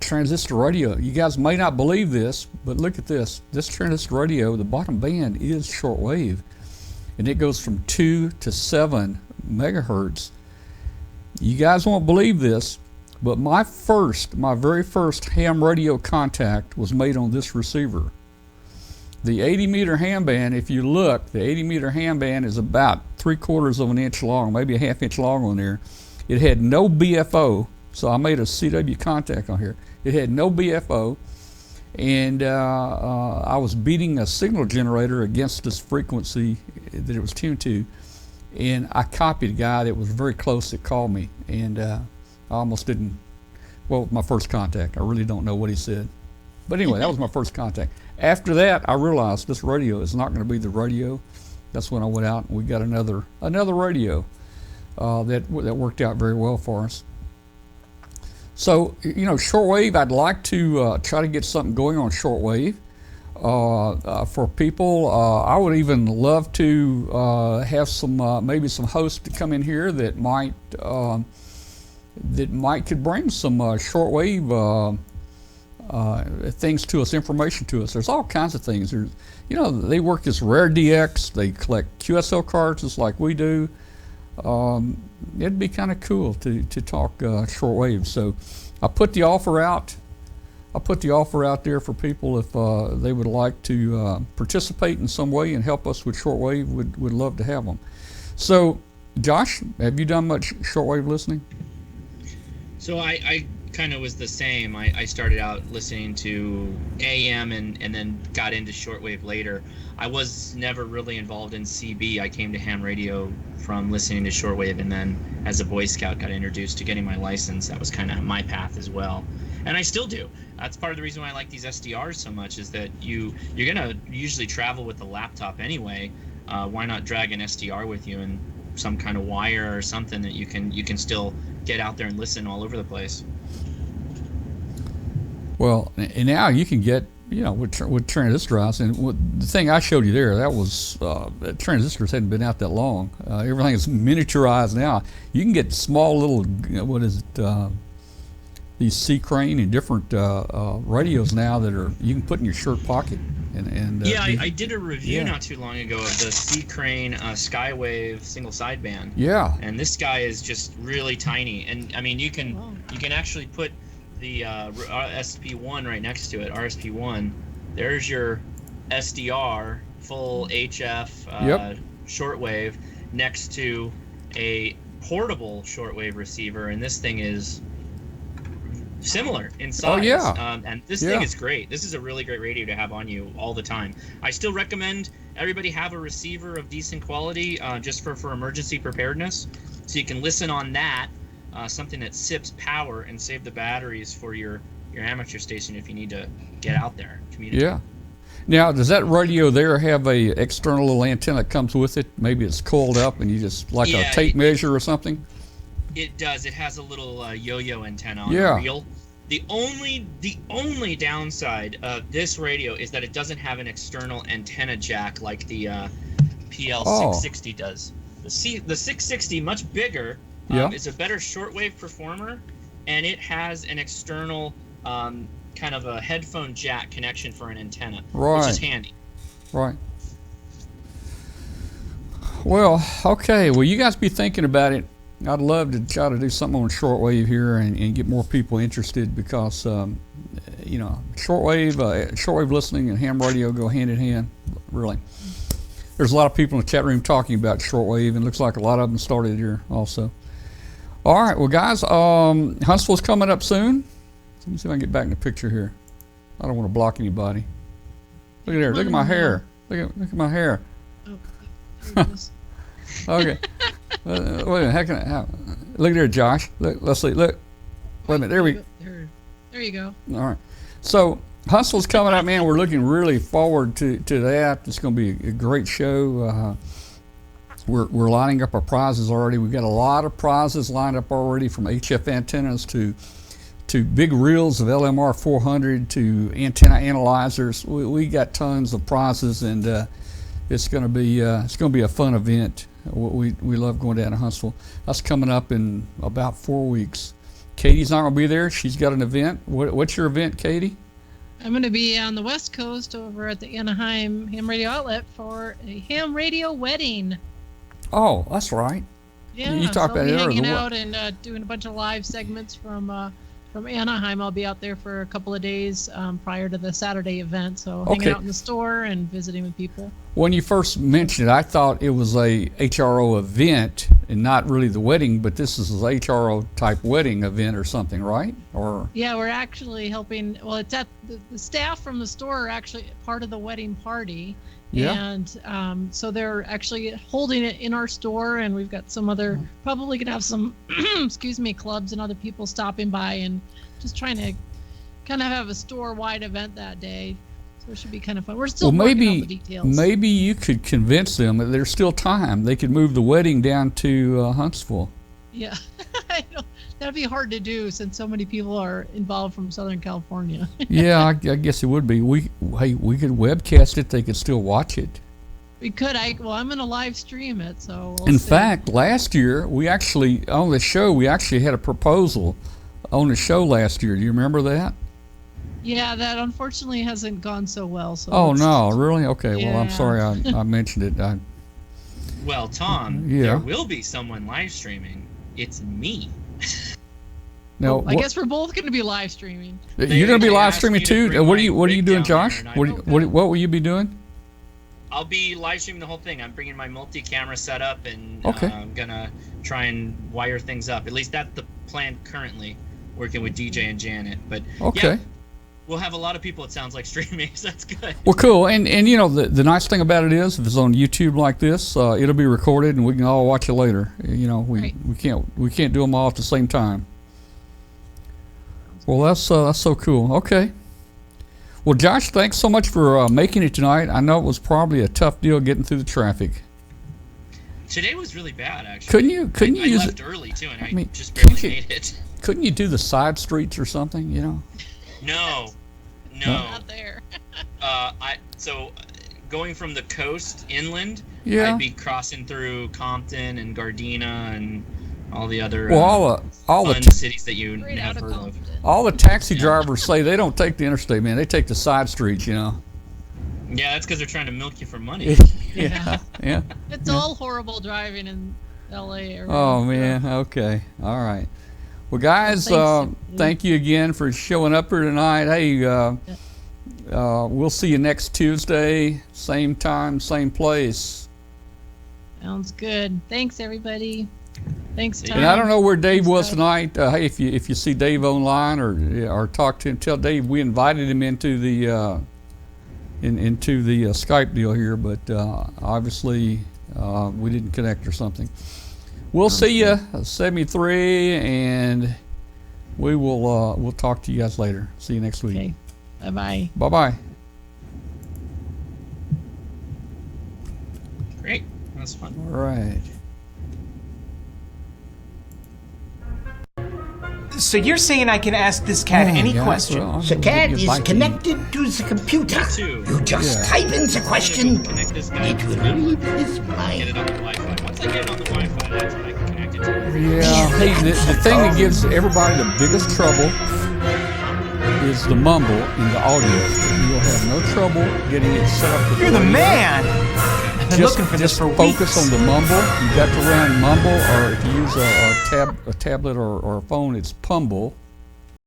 transistor radio. You guys may not believe this, but look at this. This transistor radio, the bottom band is shortwave, and it goes from 2 to 7 megahertz. You guys won't believe this, but my very first ham radio contact was made on this receiver. The 80-meter ham band, if you look, the 80-meter ham band is about 3/4 of an inch long, maybe a ½ inch long on there. It had no BFO, so I made a CW contact on here. It had no BFO, and I was beating a signal generator against this frequency that it was tuned to and I copied a guy that was very close that called me, and I almost didn't. Well, my first contact, I really don't know what he said, but anyway, that was my first contact. After that, I realized this radio is not going to be the radio. That's when I went out and we got another radio that worked out very well for us. So, shortwave, I'd like to try to get something going on shortwave for people. I would even love to have maybe some hosts to come in here that might could bring some shortwave things to us, information to us. There's all kinds of things. There's, they work this Rare DX. They collect QSL cards just like we do. It'd be kind of cool to talk shortwave. So I put the offer out. There for people if they would like to participate in some way and help us with shortwave. Would love to have them. So, Josh, have you done much shortwave listening? So I kind of was the same. I started out listening to AM and then got into shortwave later. I was never really involved in CB. I came to ham radio from listening to shortwave, and then as a Boy Scout got introduced to getting my license. That was kind of my path as well. And I still do. That's part of the reason why I like these SDRs so much, is that you're gonna usually travel with the laptop anyway. Why not drag an SDR with you and some kind of wire or something that you can still get out there and listen all over the place. Well, and now you can get, with transistors, and the thing I showed you there, that was transistors hadn't been out that long. Everything is miniaturized now. You can get small little, these C crane and different radios now that you can put in your shirt pocket. I did a review not too long ago of the C crane Skywave single sideband. Yeah. And this guy is just really tiny, and I mean you can actually put the RSP1 right next to it. RSP1. There's your SDR full HF shortwave next to a portable shortwave receiver, and this thing is similar in size. Oh, yeah. And this thing is great. This is a really great radio to have on you all the time. I still recommend everybody have a receiver of decent quality just for emergency preparedness, so you can listen on that, something that sips power and save the batteries for your amateur station if you need to get out there and communicate. Yeah. Now, does that radio there have a external little antenna that comes with it? Maybe it's coiled up and you just, like a tape measure or something? It does. It has a little yo-yo antenna on the reel. The only downside of this radio is that it doesn't have an external antenna jack like the PL660 does. The 660, much bigger, is a better shortwave performer, and it has an external kind of a headphone jack connection for an antenna, which is handy. Right. Well, okay. Well, you guys be thinking about it. I'd love to try to do something on shortwave here and get more people interested, because shortwave listening and ham radio go hand in hand, really. There's a lot of people in the chat room talking about shortwave, and it looks like a lot of them started here also. All right, well, guys, Huntsville's coming up soon. Let me see if I can get back in the picture here. I don't want to block anybody. Look at there. Look at my hair. Look at my hair. Oh, there it is. Okay. Wait a minute. Look there, Josh. Look, let's see. Look. Wait a minute. There we go. There you go. All right. So Huntsville's coming up, man. We're looking really forward to that. It's going to be a great show. We're lining up our prizes already. We've got a lot of prizes lined up already, from HF antennas to big reels of LMR 400 to antenna analyzers. We got tons of prizes, and it's going to be a fun event. We love going down to Huntsville. That's coming up in about 4 weeks. Katie's not going to be there. She's got an event. What's your event, Katie? I'm going to be on the West Coast over at the Anaheim Ham Radio Outlet for a ham radio wedding. Oh, that's right. Yeah, you talked about it earlier. Hanging out and doing a bunch of live segments from Anaheim. I'll be out there for a couple of days prior to the Saturday event, so hanging out in the store and visiting with people. When you first mentioned it, I thought it was a HRO event and not really the wedding, but this is an HRO type wedding event or something, right? Or Yeah, we're actually helping. Well, it's at the staff from the store are actually part of the wedding party. Yeah. And so they're actually holding it in our store, and we've got some other, probably gonna have some, excuse me, clubs and other people stopping by and just trying to kind of have a store-wide event that day. So it should be kind of fun. We're still working out the details. Maybe you could convince them that there's still time. They could move the wedding down to Huntsville. Yeah, I know. That'd be hard to do since so many people are involved from Southern California. Yeah, I guess it would be. We could webcast it. They could still watch it. We could. I'm gonna live stream it. So we'll In see. fact, last year we actually on the show we actually had a proposal on the show last year. Do you remember that? Yeah, that unfortunately hasn't gone so well. So Oh no, really? Okay. Well, I'm Yeah. sorry I mentioned it. Well, Tom, Yeah. there will be someone live streaming. It's me. No, I guess we're both going to be live streaming. you're going to be they live asked streaming me to too. bring What are my you rig doing, down Josh? there, and What will you be doing? I'll be live streaming the whole thing. I'm bringing my multi-camera setup, and Okay. I'm gonna try and wire things up. At least that's the plan currently, working with DJ and Janet. But Okay. yeah, we'll have a lot of people. It sounds like streaming, so that's good. Well, cool. And you know the nice thing about it is if it's on YouTube like this, it'll be recorded and we can all watch it later. You know we can't do them all at the same time. Well, that's so cool. Okay. Well, Josh, thanks so much for making it tonight. I know it was probably a tough deal getting through the traffic. Today was really bad, actually. Couldn't you I use left it? early too, and I mean, just barely couldn't you- made it. Couldn't you do the side streets or something? You know. No. Not there. Going from the coast inland, Yeah. I'd be crossing through Compton and Gardena and all the other Well, all the fun t- cities that you Right have out of heard of. Compton. All the taxi drivers say they don't take the interstate, man. They take the side streets, you know. Yeah, that's because they're trying to milk you for money. Yeah. Yeah. It's all horrible driving in LA area. Oh man. Okay. All right. Well, guys, Thanks. thank you again for showing up here tonight. Hey, we'll see you next Tuesday, same time, same place. Sounds good. Thanks, everybody. Thanks, Tom. And I don't know where Dave Thanks, was guys. tonight. Hey, if you see Dave online or talk to him, tell Dave we invited him into the into the Skype deal here, but obviously we didn't connect or something. We'll see you 73, and we'll talk to you guys later. See you next week. Okay. Bye-bye. Bye bye. Great. That's fun. All right. So you're saying I can ask this cat any yeah, question? well, The cat is connected to the computer. You just type in the question, Connect this guy. it will read his Get mind. it on the Wi-Fi. Once I get it on the Wi-Fi, that's when I can connect it to it. Yeah. Hey, the thing that gives everybody the biggest trouble is the mumble in the audio. You'll have no trouble getting it set up. You're the man! I've been looking for this just for focus weeks. on the mumble. You got to run mumble, or if you use a tablet or a phone, it's pumble.